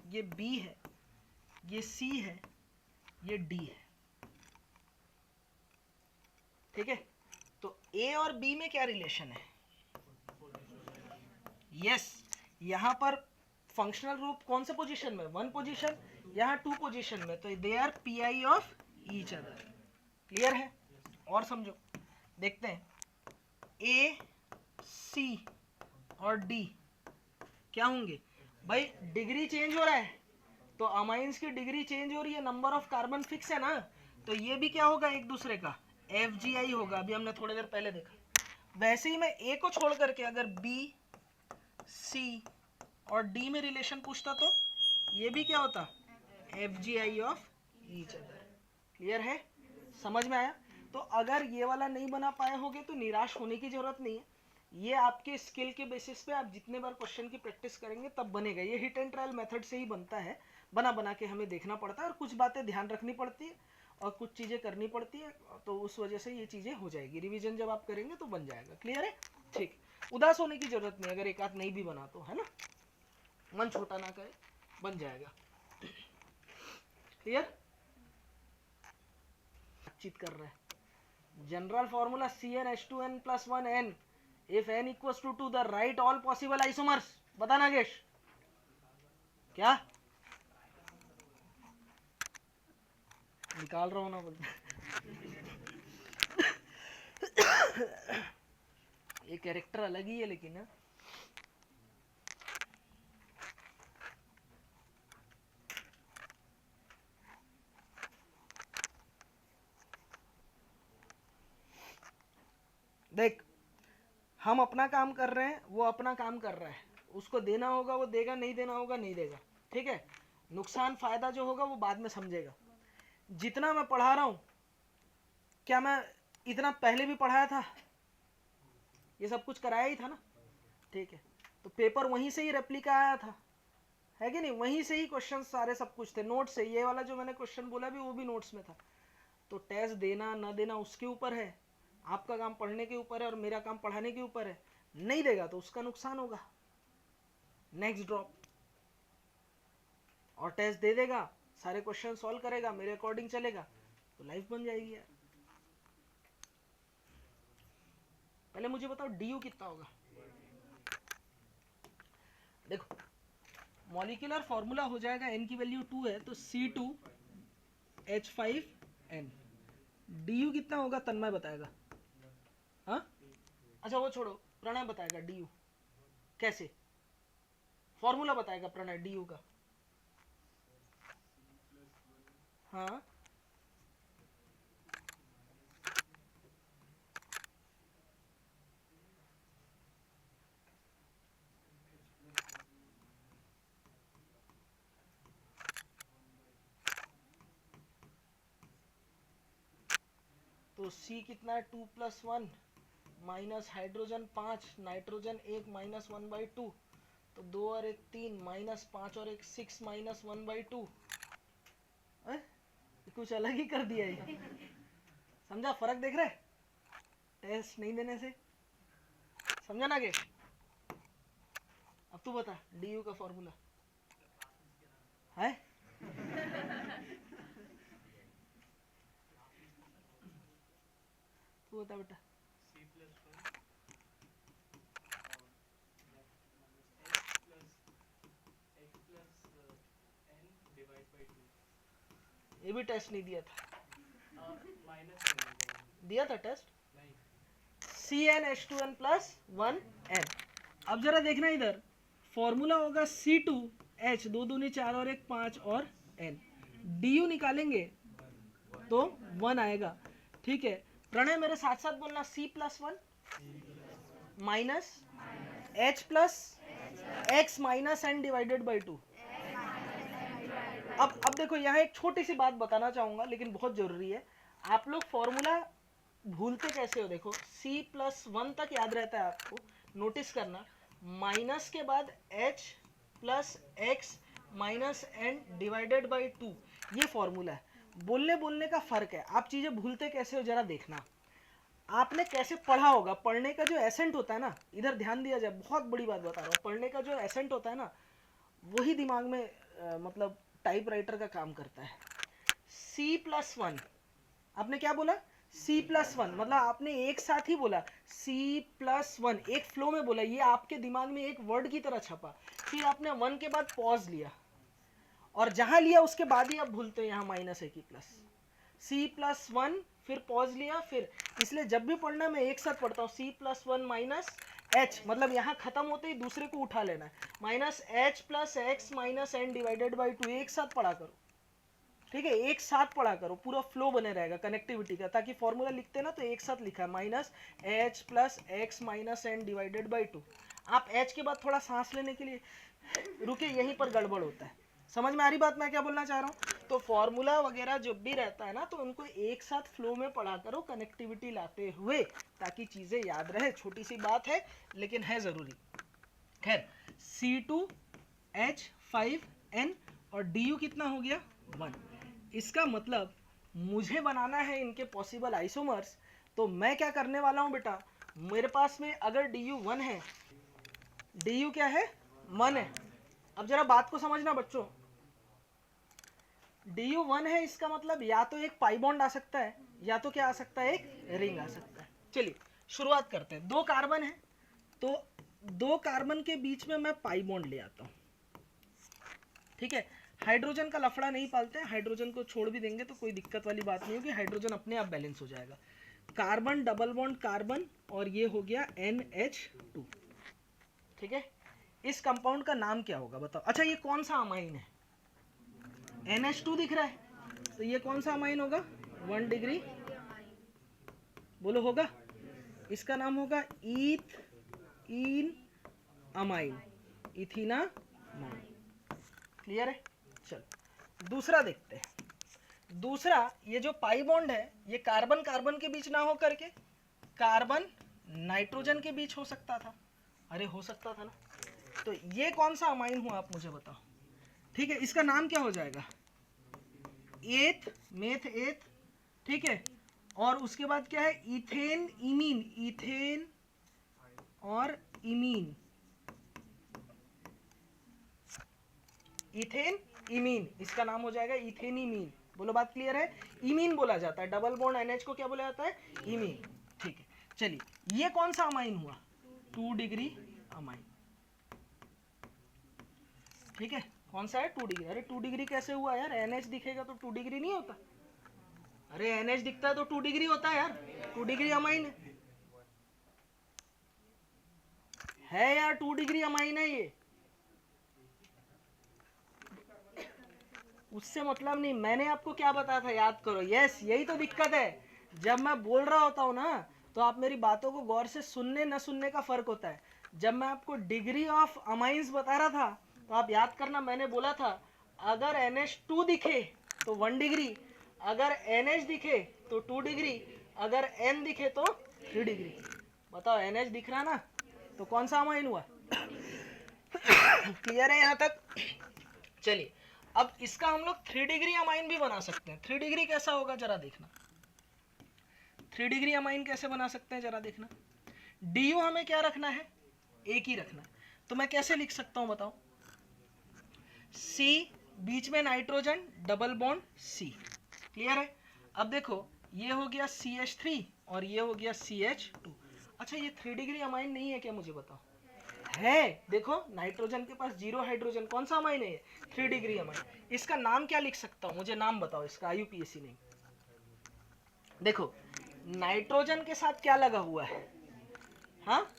ये B है, ये C है, ये D है, ठीक है। तो A और B में क्या रिलेशन है, यस, यहाँ पर फंक्शनल ग्रुप कौन से पोजीशन में, 1 पोजीशन, यहाँ 2 पोजीशन में, तो they are PI of each other. Clear है? और समझो, देखते हैं ए, सी और डी क्या होंगे भाई, डिग्री चेंज हो रहा है तो अमाइंस की डिग्री चेंज हो रही है, नंबर ऑफ कार्बन फिक्स है ना, तो ये भी क्या होगा एक दूसरे का FgI होगा। अभी हमने थोड़ी देर पहले देखा। वैसे ही मैं ए को छोड़ करके अगर बी, सी और डी में रिलेशन पूछता तो ये भी क्या होता, FgI of each other. Clear है? समझ में आया? तो अगर ये वाला नहीं बना पाए होगे तो निराश होने की जरूरत नहीं है, ये आपके स्किल के बेसिस पे आप जितने बार क्वेश्चन की प्रैक्टिस करेंगे तब बनेगा। ये हिट एंड ट्रायल मेथड से ही बनता है, बना बना के हमें देखना पड़ता है और कुछ बातें ध्यान रखनी पड़ती है और कुछ चीज़ें करनी पड़ती है, तो उस वजह से ये चीज़ें हो जाएगी। रिवीजन जब आप करेंगे तो बन जाएगा। क्लियर है? ठीक, उदास होने की जरूरत नहीं, अगर एक आध नहीं भी बना तो, है ना, मन छोटा ना करे, बन जाएगा। क्लियर? बातचीत कर रहे हैं। General formula CnH2n + 1n if n equals to 2 the write all possible isomers। बता नागेश क्या निकाल रहा हूं ना, बोलते ये कैरेक्टर अलग ही है लेकिन है। देख, हम अपना काम कर रहे हैं, वो अपना काम कर रहा है, उसको देना होगा वो देगा, नहीं देना होगा नहीं देगा। ठीक है? नुकसान फायदा जो होगा वो बाद में समझेगा। जितना मैं पढ़ा रहा हूं, क्या मैं इतना पहले भी पढ़ाया था? ये सब कुछ कराया ही था ना। ठीक है, तो पेपर वहीं से ही रेप्लिका आया था, है कि नहीं? वहीं से ही क्वेश्चन सारे सब कुछ थे, नोट से। ये वाला जो मैंने क्वेश्चन बोला भी वो भी नोट्स में था। तो टेस्ट देना ना देना उसके ऊपर है, आपका काम पढ़ने के ऊपर है और मेरा काम पढ़ाने के ऊपर है। नहीं देगा तो उसका नुकसान होगा, नेक्स्ट ड्रॉप। और टेस्ट दे देगा, सारे क्वेश्चन सॉल्व करेगा, मेरे अकॉर्डिंग चलेगा, तो लाइफ बन जाएगी यार। पहले मुझे बताओ DU कितना होगा। देखो, मॉलिक्यूलर फॉर्मूला हो जाएगा, n की वैल्यू 2 है तो C2H5n। DU कितना होगा तन्मय बताएगा। हाँ, अच्छा वो छोड़ो, प्रणय बताएगा DU कैसे, फॉर्मूला बताएगा प्रणय DU का। हाँ, तो C कितना है 2 + 1 माइनस हाइड्रोजन 5, नाइट्रोजन 1 माइनस 1/2, तो 2 और 1 3 माइनस 5 और 1 6 माइनस 1/2। कुछ अलग ही कर दिया ये। समझा फर्क देख रहे? टेस्ट नहीं देने से समझा ना? के अब तू बता DU का फॉर्मूला है? तू बता बेटा। ये भी टेस्ट नहीं दिया था, दिया था टेस्ट। CnH2n + 1n। अब जरा देखना इधर, फॉर्मूला होगा C2H 2 दूनी 4 और 1 5 और n। DU निकालेंगे तो 1 आएगा। ठीक है, प्रणय मेरे साथ साथ बोलना, C + 1 minus H + x minus n divided by 2। अब देखो, यहाँ एक छोटी सी बात बताना चाहूंगा लेकिन बहुत जरूरी है। आप लोग फॉर्मूला भूलते कैसे हो? देखो, C + 1 तक याद रहता है आपको, नोटिस करना, माइनस के बाद H + x minus n divided by 2, ये फॉर्मूला है। बोलने का फर्क है, आप चीजें भूलते कैसे हो जरा देखना। आपने कैसे पढ़ा होगा, पढ़ने का जो एसेंट होता है ना, इधर ध्यान दिया जाए, बहुत बड़ी बात बता रहा हूँ, पढ़ने का जो एसेंट होता है ना, वही दिमाग में मतलब टाइपराइटर का काम करता है। C + 1, आपने क्या बोला? C+1 मतलब आपने एक साथ ही बोला C+1, एक फ्लो में बोला, ये आपके दिमाग में एक वर्ड की तरह छपा, फिर आपने 1 के बाद पॉज लिया और जहां लिया उसके बाद ही आप भूलते हैं यहाँ माइनस है कि प्लस C+1, फिर पॉज लिया, फिर इसलिए जब भी पढ़ना मैं एक साथ पढ़ता हूँ C+1 माइनस h, मतलब यहाँ खत्म होते ही दूसरे को उठा लेना है, minus h plus x minus n divided by 2, एक साथ पढ़ा करो, ठीक है, एक साथ पढ़ा करो, पूरा फ्लो बने रहेगा कनेक्टिविटी का, ताकि फॉर्मूला लिखते हैं ना तो एक साथ लिखा है minus h plus x minus n divided by 2। आप एच के बाद थोड़ा सांस लेने के लिए रुके, यहीं पर गड़बड़ होता है। समझ में आ रही बात मैं क्या बोलना चाह रहा हूँ? तो फॉर्मूला वगैरह जो भी रहता है ना तो उनको एक साथ फ्लो में पढ़ा करो कनेक्टिविटी लाते हुए, ताकि चीजें याद रहे। छोटी सी बात है लेकिन है जरूरी। खैर C2H5N और DU कितना हो गया 1। इसका मतलब मुझे बनाना है इनके पॉसिबल आइसोमर्स, तो मैं क्या करने वाला हूं बेटा, मेरे पास में अगर DU 1 है, DU क्या है 1 है। अब जरा बात को समझना बच्चों, DU 1 है, इसका मतलब या तो एक पाई बॉन्ड आ सकता है या तो क्या आ सकता है, एक रिंग आ सकता है। चलिए शुरुआत करते हैं। 2 कार्बन है तो 2 कार्बन के बीच में मैं पाई बॉन्ड ले आता हूं, ठीक है। हाइड्रोजन का लफड़ा नहीं पालते हैं, हाइड्रोजन को छोड़ भी देंगे तो कोई दिक्कत वाली बात नहीं होगी, हाइड्रोजन अपने आप बैलेंस हो जाएगा। कार्बन डबल बॉन्ड कार्बन और ये हो गया NH2, ठीक है। इस कंपाउंड का नाम क्या होगा बताओ? अच्छा ये कौन सा अमाइन है? NH2 दिख रहा है, तो ये कौन सा अमाइन होगा? 1 डिग्री, बोलो होगा, इसका नाम होगा ईथीन अमाइन, इथीनामाइन। क्लियर है? चलो दूसरा देखते हैं। दूसरा, ये जो पाई बॉन्ड है ये कार्बन कार्बन के बीच ना हो करके कार्बन नाइट्रोजन के बीच हो सकता था। अरे हो सकता था ना, तो ये कौन सा अमाइन हुआ आप मुझे बताओ, ठीक है। इसका नाम क्या हो जाएगा? एथ, मेथ एथ, ठीक है। और उसके बाद क्या है? इथेन इमीन, इथेन और इमीन, इथेन इमीन, इसका नाम हो जाएगा इथेन इमीन। बोलो बात क्लियर है? इमीन बोला जाता है, डबल बॉन्ड NH को क्या बोला जाता है? इमीन, ठीक है। चलिए ये कौन सा अमाइन हुआ? 2 डिग्री अमाइन, ठीक है। कौन सा है? 2 डिग्री। अरे 2 डिग्री कैसे हुआ यार? NH दिखेगा तो 2 डिग्री नहीं होता? अरे NH दिखता है तो 2 डिग्री होता है यार, 2 डिग्री अमाइन है यार, 2 डिग्री अमाइन है ये, उससे मतलब नहीं। मैंने आपको क्या बताया था याद करो? यस, यही तो दिक्कत है, जब मैं बोल रहा होता हूँ ना तो आप मेरी बातों को गौर से सुनने न सुनने का फर्क होता है। जब मैं आपको डिग्री ऑफ अमाइंस बता रहा था तो आप याद करना, मैंने बोला था अगर NH2 दिखे तो 1 डिग्री, अगर NH दिखे तो 2 डिग्री, अगर N दिखे तो 3 डिग्री। बताओ NH दिख रहा ना, तो कौन सा अमाइन हुआ? क्लियर है यहाँ तक? चलिए अब इसका हम लोग 3 डिग्री अमाइन भी बना सकते हैं। 3 डिग्री कैसा होगा जरा देखना, 3 डिग्री अमाइन कैसे बना सकते हैं जरा देखना। DU हमें क्या रखना है? एक ही रखना है, तो मैं कैसे लिख सकता हूं बताओ? C, बीच में nitrogen, double bond C। Clear है? अब देखो ये हो गया CH3 और ये हो गया CH2। अच्छा ये 3 डिग्री अमाइन नहीं है क्या, मुझे बताओ? है, देखो नाइट्रोजन के पास 0 हाइड्रोजन, कौन सा अमाइन है? 3 डिग्री अमाइन। इसका नाम क्या लिख सकता हूं? मुझे नाम बताओ इसका, IUPAC नेम। देखो नाइट्रोजन के साथ क्या लगा हुआ है? हाँ,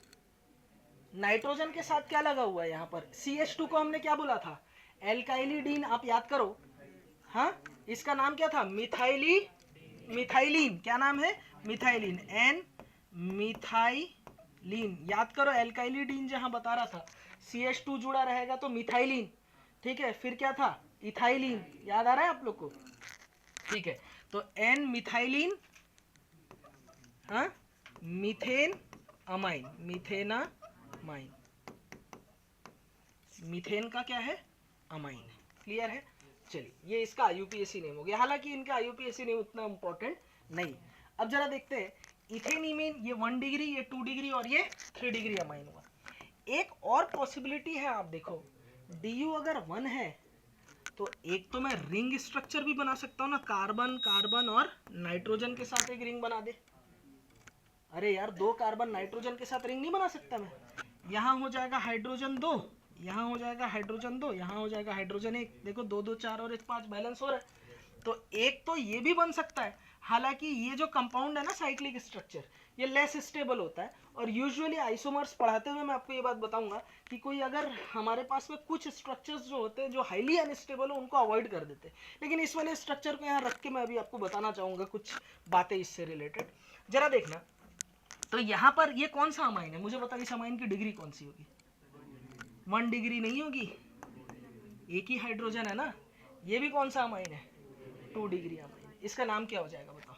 नाइट्रोजन के साथ क्या लगा हुआ है यहाँ पर? CH2 को हमने क्या बोला था? एल्काइलिडीन, आप याद करो। हाँ, इसका नाम क्या था? मिथाइलीन। क्या नाम है? Methylene, N methylene. याद करो, एल्काइलिडीन जहां बता रहा था CH2 जुड़ा रहेगा तो मिथाइलीन, ठीक है। फिर क्या था? इथाइलीन। याद आ रहा है आप लोग को? ठीक है, तो N मिथाइलीन, हाँ, मीथेन अमाइन, मीथेनामाइन, मीथेन का क्या है? अमाइन है। क्लियर है? चलिए ये इसका IUPAC नेम हो गया, हालांकि इनका IUPAC नेम उतना इंपॉर्टेंट नहीं। अब जरा देखते हैं, इथेन इमीन, ये 1 डिग्री, ये 2 डिग्री और ये 3 डिग्री अमाइन हुआ। एक और पॉसिबिलिटी है, आप देखो DU अगर 1 है तो एक तो मैं रिंग स्ट्रक्चर भी बना सकता हूँ ना, कार्बन कार्बन और नाइट्रोजन के साथ एक रिंग बना दे। अरे यार 2 कार्बन नाइट्रोजन के साथ रिंग नहीं बना सकता मैं? यहाँ हो जाएगा हाइड्रोजन 2, यहाँ हो जाएगा हाइड्रोजन 2, यहाँ हो जाएगा हाइड्रोजन 1। देखो 2 2 4 और 1 5 बैलेंस हो रहा है। तो एक तो ये भी बन सकता है। हालांकि ये जो कंपाउंड है ना साइक्लिक स्ट्रक्चर, ये लेस स्टेबल होता है। और यूजुअली आइसोमर्स पढ़ाते हुए मैं आपको ये बात बताऊंगा कि कोई अगर हमारे पास में कुछ स्ट्रक्चर्स जो होते हैं जो हाईली अनस्टेबल हो उनको अवॉइड कर देते हैं। लेकिन इस वाले स्ट्रक्चर को यहाँ रख के मैं अभी आपको बताना चाहूँगा कुछ बातें इससे रिलेटेड। जरा देखना, तो यहाँ पर ये कौन सा अमाइन है? मुझे बता, इस अमाइन की डिग्री कौन सी होगी? 1 डिग्री नहीं होगी, एक ही हाइड्रोजन है ना। ये भी कौन सा अमाइन है? 2 डिग्री अमाइन। इसका नाम क्या हो जाएगा बताओ?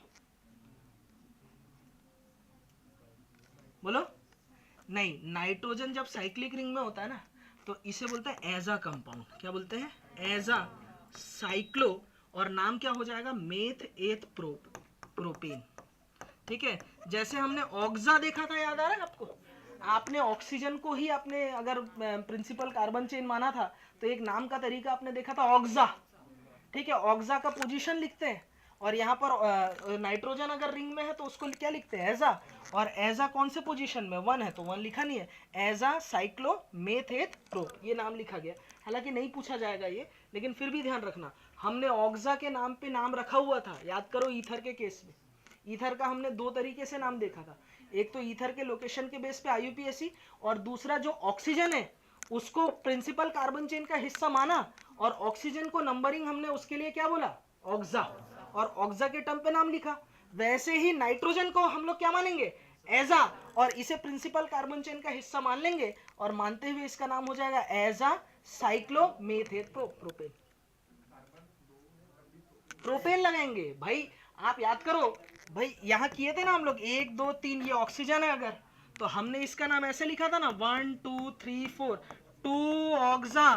बोलो। नहीं, नाइट्रोजन जब साइक्लिक रिंग में होता है ना तो इसे बोलते हैं एजा कंपाउंड। क्या बोलते हैं? एजा साइक्लो। और नाम क्या हो जाएगा? मेथ एथ प्रोपेन। ठीक है, जैसे हमने ऑक्सा देखा था, याद आ रहा है आपको? आपने ऑक्सीजन को ही आपने अगर प्रिंसिपल कार्बन चेन माना था तो एक नाम का तरीका आपने देखा था ऑक्सा। ठीक है, ऑक्सा का पोजीशन लिखते हैं। और यहाँ पर नाइट्रोजन अगर रिंग में है तो उसको क्या लिखते हैं? एजा। और एजा कौन से पोजीशन में? 1 है तो 1 लिखा नहीं है। एजा साइक्लो मेथेट प्रो, ये नाम लिखा गया। हालांकि नहीं पूछा जाएगा ये, लेकिन फिर भी ध्यान रखना, हमने ऑक्सा के नाम पे नाम रखा हुआ था। याद करो ईथर के केस में, ईथर का हमने 2 तरीके से नाम देखा था। एक तो ईथर के लोकेशन के बेस पे IUPAC, और दूसरा जो ऑक्सीजन है उसको प्रिंसिपल कार्बन चेन का हिस्सा माना, और ऑक्सीजन को नंबरिंग हमने उसके लिए क्या बोला? ऑक्सा। और ऑक्सा के टर्म पे नाम लिखा। वैसे ही नाइट्रोजन को हम लोग क्या मानेंगे? एजा। और इसे प्रिंसिपल कार्बन चेन का हिस्सा मान लेंगे, और मानते हुए इसका नाम हो जाएगा एजा साइक्लोमेथेट प्रोपेन। प्रोपेन लगाएंगे भाई। आप याद करो भाई, यहाँ किए थे ना हम लोग 1 2 3, ये ऑक्सीजन है अगर, तो हमने इसका नाम ऐसे लिखा था ना 1 2 3 4, 2 ऑक्सा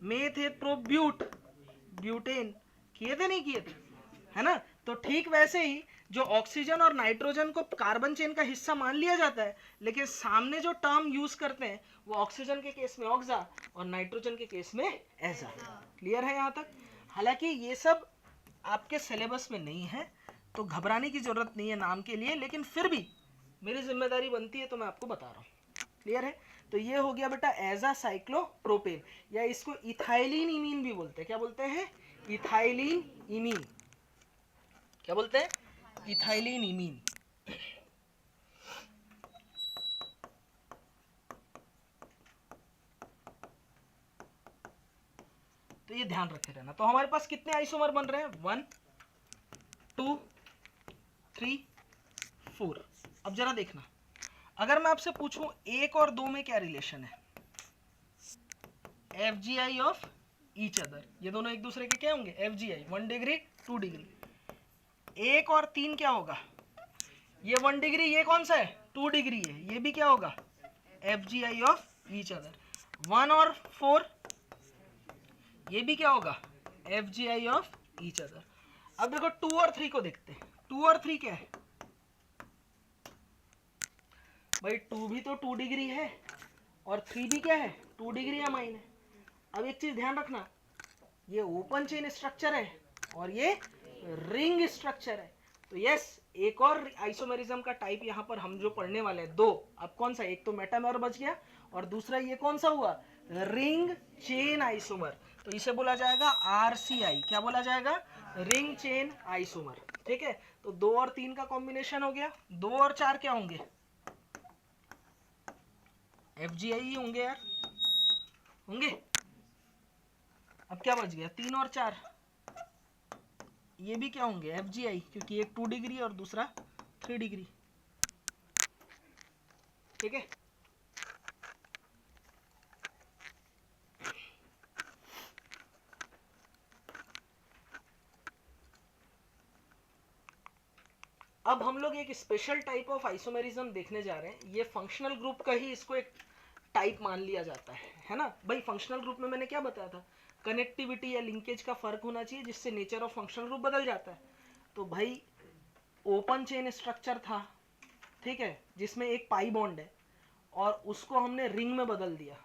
मेथेट प्रोब्यूट ब्यूटेन। किए थे नहीं किए थे? है ना? तो ठीक वैसे ही जो ऑक्सीजन और नाइट्रोजन को कार्बन चेन का हिस्सा मान लिया जाता है, लेकिन सामने जो टर्म यूज करते हैं वो ऑक्सीजन के केस में ऑक्सा और नाइट्रोजन के केस में एजा। क्लियर है यहाँ तक? हालांकि ये सब आपके सिलेबस में नहीं है तो घबराने की जरूरत नहीं है नाम के लिए, लेकिन फिर भी मेरी जिम्मेदारी बनती है तो मैं आपको बता रहा हूँ। क्लियर है? तो ये हो गया बेटा एजा साइक्लोप्रोपेन, या इसको इथाइलिन इमीन भी बोलते हैं। क्या बोलते हैं? Ethylene imine. क्या बोलते हैं? Ethylene imine. तो ये ध्यान रखे रहना। तो हमारे पास कितने आइसोमर बन रहे हैं? 1 2 3 4। अब जरा देखना, अगर मैं आपसे पूछूं 1 और 2 में क्या रिलेशन है? FGI of each other. ये दोनों एक दूसरे के क्या होंगे? FGI, 1 degree 2 degree. 1 और 3 क्या होगा? ये 1 डिग्री, ये कौन सा है? 2 डिग्री है, ये भी क्या होगा? FGI of each other. 1 और 4, ये भी क्या होगा? FGI of each other. अब देखो 2 और 3 को देखते हैं। 2 और 3 क्या है भाई? 2 भी तो 2 डिग्री है और 3 भी क्या है? 2 डिग्री अमाइन है। अब एक चीज ध्यान रखना, ये ओपन चेन स्ट्रक्चर है और ये रिंग स्ट्रक्चर है। तो यस, एक और आइसोमेरिज्म का टाइप यहाँ पर हम जो पढ़ने वाले हैं 2। अब कौन सा? एक तो मेटामर बच गया और दूसरा ये कौन सा हुआ? Ring chain isomer. तो इसे बोला जाएगा RCI। क्या बोला जाएगा? Ring chain isomer. ठीक है, तो 2 और 3 का कॉम्बिनेशन हो गया। 2 और 4 क्या होंगे? FGI ही होंगे यार, होंगे। अब क्या बच गया? 3 और 4, ये भी क्या होंगे? FGI, क्योंकि एक 2 डिग्री और दूसरा 3 डिग्री। ठीक है, अब हम लोग एक स्पेशल टाइप ऑफ आइसोमेरिज्म देखने जा रहे हैं। ये फंक्शनल ग्रुप का ही इसको एक टाइप मान लिया जाता है ना भाई? फंक्शनल ग्रुप में मैंने क्या बताया था? कनेक्टिविटी या लिंकेज का फर्क होना चाहिए जिससे नेचर ऑफ फंक्शनल ग्रुप बदल जाता है। तो भाई ओपन चेन स्ट्रक्चर था, ठीक है, जिसमें एक पाई बॉन्ड है, और उसको हमने रिंग में बदल दिया।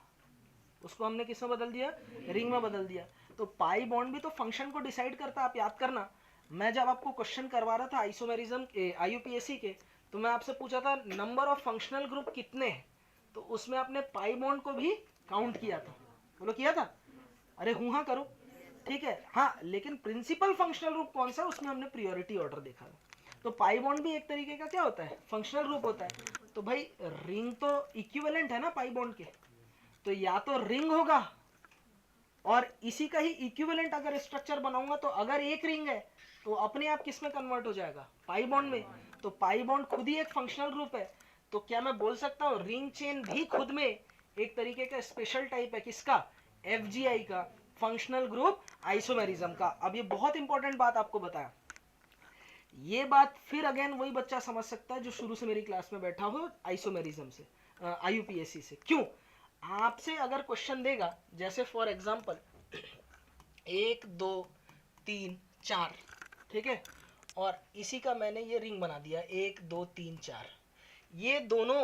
उसको हमने किस में बदल दिया? रिंग में बदल दिया। तो पाई बॉन्ड भी तो फंक्शन को डिसाइड करता है। आप याद करना, मैं जब आपको क्वेश्चन करवा रहा था आइसोमेरिज्म IUPAC के, तो मैं आपसे पूछा था नंबर ऑफ फंक्शनल ग्रुप कितने हैं, तो उसमें आपने पाई बॉन्ड को भी काउंट किया था। बोलो किया था? अरे हूँ हाँ करो, ठीक है। हाँ, लेकिन प्रिंसिपल फंक्शनल ग्रुप कौन सा है, उसमें हमने प्रियोरिटी ऑर्डर देखा था। तो पाई बॉन्ड भी एक तरीके का क्या होता है, फंक्शनल ग्रुप होता है। तो भाई रिंग तो इक्विवेलेंट है ना पाई बॉन्ड के, तो या तो रिंग होगा, और इसी का ही इक्विवेलेंट अगर स्ट्रक्चर बनाऊंगा तो अगर एक रिंग है तो अपने आप किस में कन्वर्ट हो जाएगा, पाई बॉन्ड में। तो पाई बॉन्ड खुद ही एक फंक्शनल ग्रुप है। तो क्या मैं बोल सकता हूँ रिंग चेन भी खुद में एक तरीके का स्पेशल टाइप है, किसका, FGI का, फंक्शनल ग्रुप आइसोमेरिज्म का। अब ये बहुत इंपॉर्टेंट बात आपको बताया, ये बात फिर अगेन वही बच्चा समझ सकता है जो शुरू से मेरी क्लास में बैठा हो आइसोमेरिज्म से, IUPAC से। क्यों? आपसे अगर क्वेश्चन देगा, जैसे फॉर एग्जांपल 1 2 3 4, ठीक है, और इसी का मैंने ये रिंग बना दिया 1 2 3 4, ये दोनों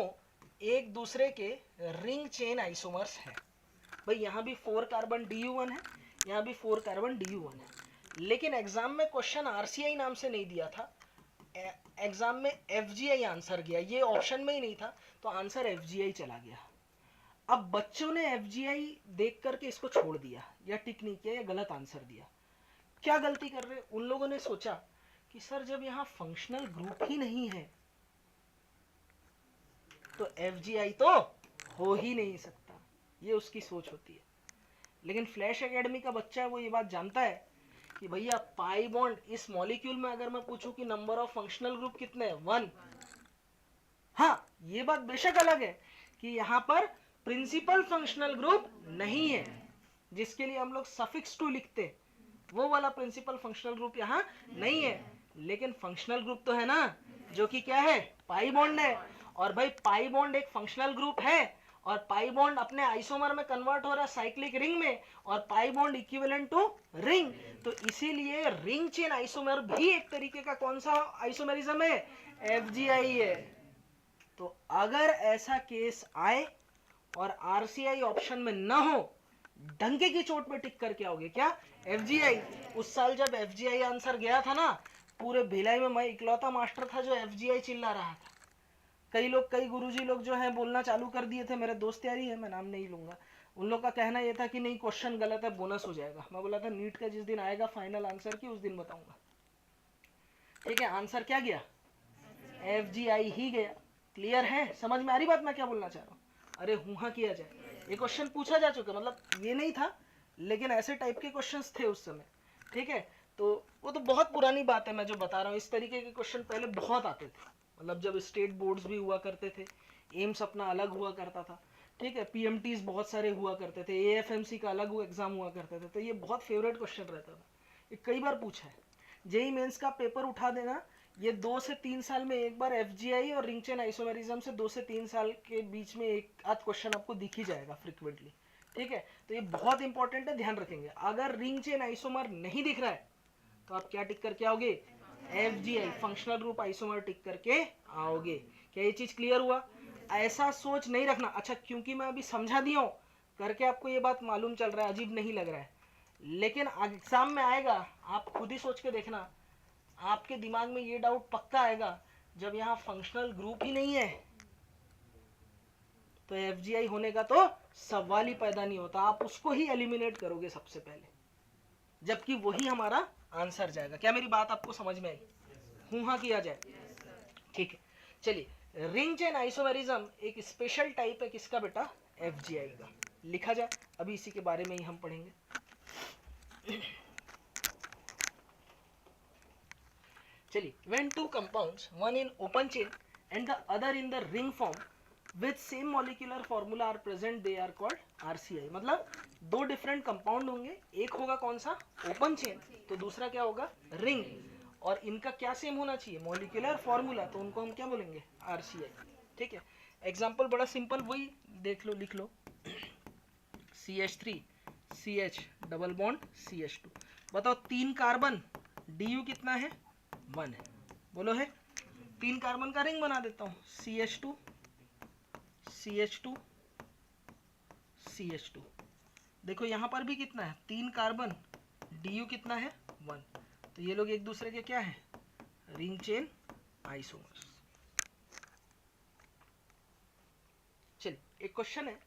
एक दूसरे के रिंग चेन आइसोमर्स हैं। भाई यहाँ भी 4 कार्बन DU1 है, यहाँ भी 4 कार्बन DU1 है, लेकिन एग्जाम में क्वेश्चन RCI नाम से नहीं दिया था, एग्जाम में FGI आंसर गया, ये ऑप्शन में ही नहीं था, तो आंसर FGI चला गया। अब बच्चों ने FGI देख करके इसको छोड़ दिया, या टिक नहीं किया, या गलत आंसर दिया। क्या गलती कर रहे? उन लोगों ने सोचा कि सर जब यहाँ फंक्शनल ग्रुप ही नहीं है तो FGI तो हो ही नहीं सकता, ये उसकी सोच होती है। लेकिन फ्लैश एकेडमी का बच्चा है, वो ये बात जानता है कि भैया पाई बॉन्ड इस मॉलिक्यूल में अगर मैं पूछूं कि नंबर ऑफ फंक्शनल ग्रुप कितने हैं, 1। हाँ, ये बात बेशक अलग है कि यहाँ पर प्रिंसिपल फंक्शनल ग्रुप नहीं है, जिसके लिए हम लोग सफिक्स 2 लिखते, वो वाला प्रिंसिपल फंक्शनल ग्रुप यहाँ नहीं है। लेकिन फंक्शनल ग्रुप तो है ना, जो कि क्या है, पाई बॉन्ड है। और भाई पाई बॉन्ड एक फंक्शनल ग्रुप है, और पाई बॉन्ड अपने आइसोमर में कन्वर्ट हो रहा है साइक्लिक रिंग में, और pi bond equivalent to ring. तो इसीलिए रिंग चेन आइसोमर भी एक तरीके का कौन सा आइसोमेरिज्म है, FGI है। तो अगर ऐसा केस आए और RCI ऑप्शन में ना हो, डंके की चोट पे टिक करके आओगे क्या, FGI। उस साल जब FGI आंसर गया था ना, पूरे भिलाई में मैं इकलौता मास्टर था जो FGI चिल्ला रहा था। कई गुरुजी लोग जो है बोलना चालू कर दिए थे, मेरे दोस्त यारी है, मैं नाम नहीं लूंगा, उन लोग का कहना यह था कि नहीं क्वेश्चन गलत है, बोनस हो जाएगा। मैं बोला था नीट का जिस दिन आएगा फाइनल आंसर की, उस दिन बताऊंगा। ठीक है, आंसर क्या गया, FGI ही गया। क्लियर है, समझ में आ रही बात मैं क्या बोलना चाह रहा हूँ? अरे हूँ हाँ किया जाए, ये क्वेश्चन पूछा जा चुका, मतलब ये नहीं था, लेकिन ऐसे टाइप के क्वेश्चंस थे उस समय। ठीक है, तो वो तो बहुत पुरानी बात है मैं जो बता रहा हूँ, इस तरीके के क्वेश्चन पहले बहुत आते थे, मतलब जब स्टेट बोर्ड्स भी हुआ करते थे, एम्स अपना अलग हुआ करता था, ठीक है, PMTs बहुत सारे हुआ करते थे, AFMC का अलग एग्जाम हुआ करते थे, तो ये बहुत फेवरेट क्वेश्चन रहता था, ये कई बार पूछा है। जेई मेंस का पेपर उठा देना, ये 2 से 3 साल में एक बार FGI और रिंग चेन आइसोमेरिज्म से 2 से 3 साल के बीच में एक आध क्वेश्चन आपको दिख ही जाएगा फ्रिक्वेंटली। ठीक है, तो ये बहुत इंपॉर्टेंट है, ध्यान रखेंगे। अगर रिंग चेन आइसोमर नहीं दिख रहा है तो आप क्या टिक करके आओगे, FGI फंक्शनल ग्रुप आइसोमर टिक करके आओगे। क्या ये चीज क्लियर हुआ? ऐसा सोच नहीं रखना, अच्छा क्योंकि मैं अभी समझा दिया हूं करके आपको ये बात मालूम चल रहा है, अजीब नहीं लग रहा है, लेकिन एग्जाम में आएगा, आप खुद ही सोच के देखना, आपके दिमाग में ये डाउट पक्का आएगा, जब यहाँ फंक्शनल ग्रुप ही नहीं है तो FGI होने का तो सवाल ही पैदा नहीं होता, आप उसको ही एलिमिनेट करोगे सबसे पहले, जबकि वही हमारा आंसर जाएगा। क्या मेरी बात आपको समझ में आई? हूं हाँ किया जाए, ठीक है। चलिए, रिंग चेन आइसोमेरिज्म एक स्पेशल टाइप है किसका बेटा, FGI का। लिखा जाए, अभी इसी के बारे में ही हम पढ़ेंगे। चलिए, when two compounds, one in open chain and the other in the ring form with same molecular formula are present, they are called RCI। मतलब दो डिफरेंट कंपाउंड होंगे, एक होगा कौन सा, ओपन चेन, तो दूसरा क्या होगा, रिंग, और इनका क्या सेम होना चाहिए, मॉलिक्यूलर फॉर्मूला, तो उनको हम क्या बोलेंगे, RCI। ठीक है, एग्जांपल बड़ा सिंपल, वही देख लो, लिख लो, CH3 CH double bond CH2। बताओ 3 कार्बन, DU कितना है, 1 है, बोलो है। 3 कार्बन का रिंग बना देता हूं, CH2 CH2 CH2, देखो यहाँ पर भी कितना है 3 कार्बन, DU कितना है 1, तो ये लोग एक दूसरे के क्या है रिंग चेन आइसोमर्स। चलिए एक क्वेश्चन है,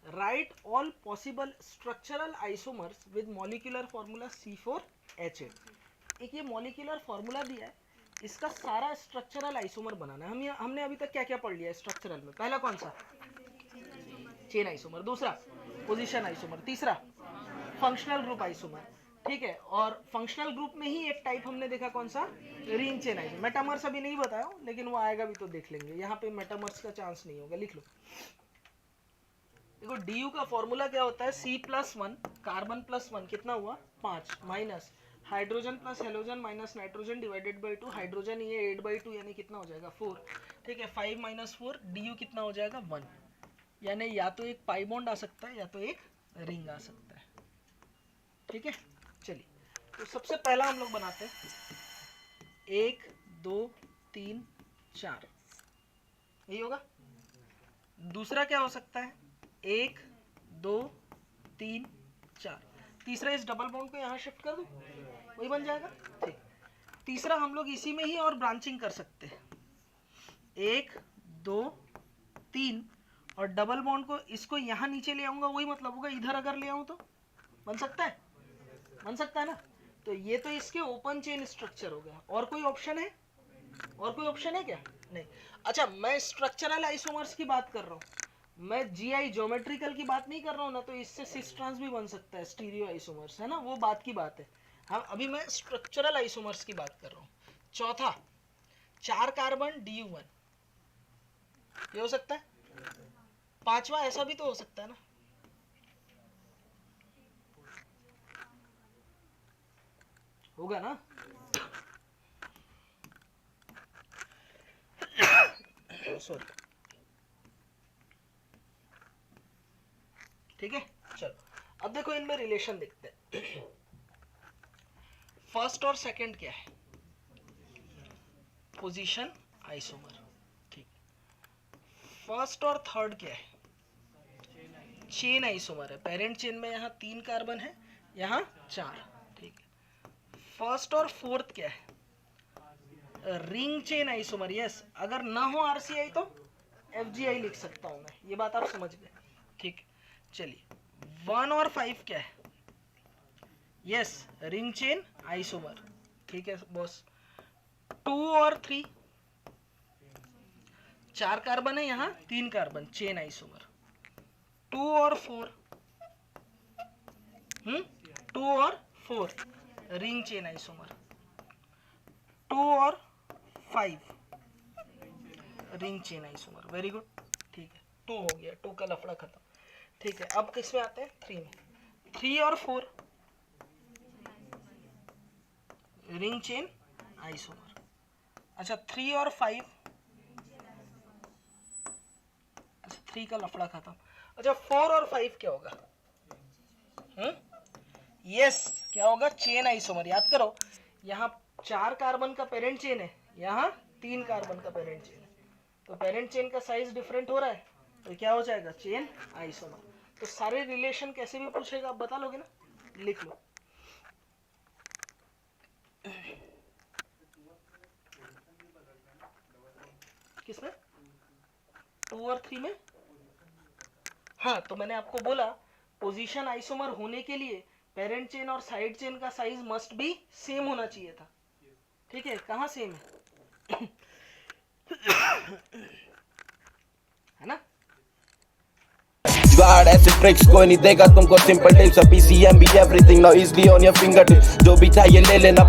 right all possible structural isomers with molecular formula C4H8। एक ये मॉलिक्यूलर फॉर्मूला दिया है, इसका सारा स्ट्रक्चरल आइसोमर बनाना है। हमने अभी तक क्या क्या पढ़ लिया स्ट्रक्चरल में? पहला कौन सा? चेन आइसोमर, दूसरा पोजीशन आइसोमर, तीसरा फंक्शनल ग्रुप आइसोमर, ठीक है। और फंक्शनल ग्रुप में ही एक टाइप हमने देखा कौन सा? Ring chain isomer. मेटामर्स अभी नहीं बताया लेकिन वो आएगा भी तो देख लेंगे, यहाँ पे मेटामर्स का चांस नहीं होगा, लिख लो। देखो DU का फॉर्मूला क्या होता है? C+1 कार्बन +1 कितना हुआ 5 minus hydrogen plus halogen minus nitrogen divided by 2, hydrogen ये 8/2 यानी कितना हो जाएगा 4, ठीक है। 5 - 4 DU कितना हो जाएगा 1, यानी या तो एक पाई बॉन्ड आ सकता है या तो एक रिंग आ सकता है, ठीक है। चलिए तो सबसे पहला हम लोग बनाते हैं 1 2 3 4, यही होगा। दूसरा क्या हो सकता है 1 2 3 4, तीसरा इस डबल बॉन्ड को यहाँ शिफ्ट कर दूं, वही बन जाएगा, ठीक। तीसरा हम लोग इसी में ही और ब्रांचिंग कर सकते हैं 1 2 3 और डबल बॉन्ड को इसको यहाँ नीचे ले आऊंगा, वही मतलब होगा इधर अगर ले आऊं तो बन सकता है, बन सकता है ना। तो ये तो इसके ओपन चेन स्ट्रक्चर हो गया। और कोई ऑप्शन है? और कोई ऑप्शन है क्या? नहीं। अच्छा मैं स्ट्रक्चरल आइसोमर्स की बात कर रहा हूँ, मैं GI ज्योमेट्रिकल की बात नहीं कर रहा हूँ ना, तो इससे सिस ट्रांस भी बन सकता है, स्टीरियो आइसोमर्स है ना, वो बात की बात है। हम अभी मैं स्ट्रक्चरल आइसोमर्स की बात कर रहा हूँ। चौथा 4 कार्बन DU1, ये हो सकता है। पांचवा ऐसा भी तो हो सकता है ना, होगा ना। सॉरी, ठीक है। चलो अब देखो इनमें रिलेशन देखते हैं। फर्स्ट और सेकंड क्या है? पोजीशन आइसोमर, ठीक। फर्स्ट और थर्ड क्या है? चेन आइसोमर है। पेरेंट चेन में यहाँ 3 कार्बन है, यहाँ 4, ठीक है। फर्स्ट और फोर्थ क्या है? Ring chain isomer, yes. अगर ना हो RCI तो FGI लिख सकता हूं मैं, ये बात आप समझ गए, ठीक। चलिए 1 और 5 क्या है? यस रिंग चेन आइसोमर, ठीक है बॉस। 2 और 3, 4 कार्बन है यहाँ 3 कार्बन, चेन आइसोमर। 2 और 4, 2 और 4 रिंग चेन आइसोमर। 2 और 5 ring chain isomer, very good, ठीक है। 2 हो गया, 2 का लफड़ा खत्म, ठीक है। अब किस में आते हैं? 3 में। 3 और 4 रिंग चेन आइसोमर। अच्छा 3 और 5, अच्छा 3 का लफड़ा खत्म। अच्छा 4 और 5 क्या होगा? यस क्या होगा? Chain isomer. याद करो यहाँ 4 कार्बन का पेरेंट चेन है, यहाँ 3 कार्बन का पेरेंट चेन है, तो पेरेंट चेन का साइज डिफरेंट हो रहा है, तो क्या हो जाएगा? Chain isomer. तो सारे रिलेशन कैसे भी पूछेगा आप बता लोगे ना, लिख लो। किसमें? 2 और 3 में। हाँ तो मैंने आपको बोला पोजीशन आइसोमर होने के लिए पेरेंट चेन और साइड चेन का साइज मस्ट भी सेम होना चाहिए था, ठीक है। कहाँ सेम है? है ना। God ऐसे ट्रिक्स कोई नहीं देगा तुमको, सिंपल टिप्स PCM भी everything now easily on your fingertips, जो भी चाहिए ले लेना।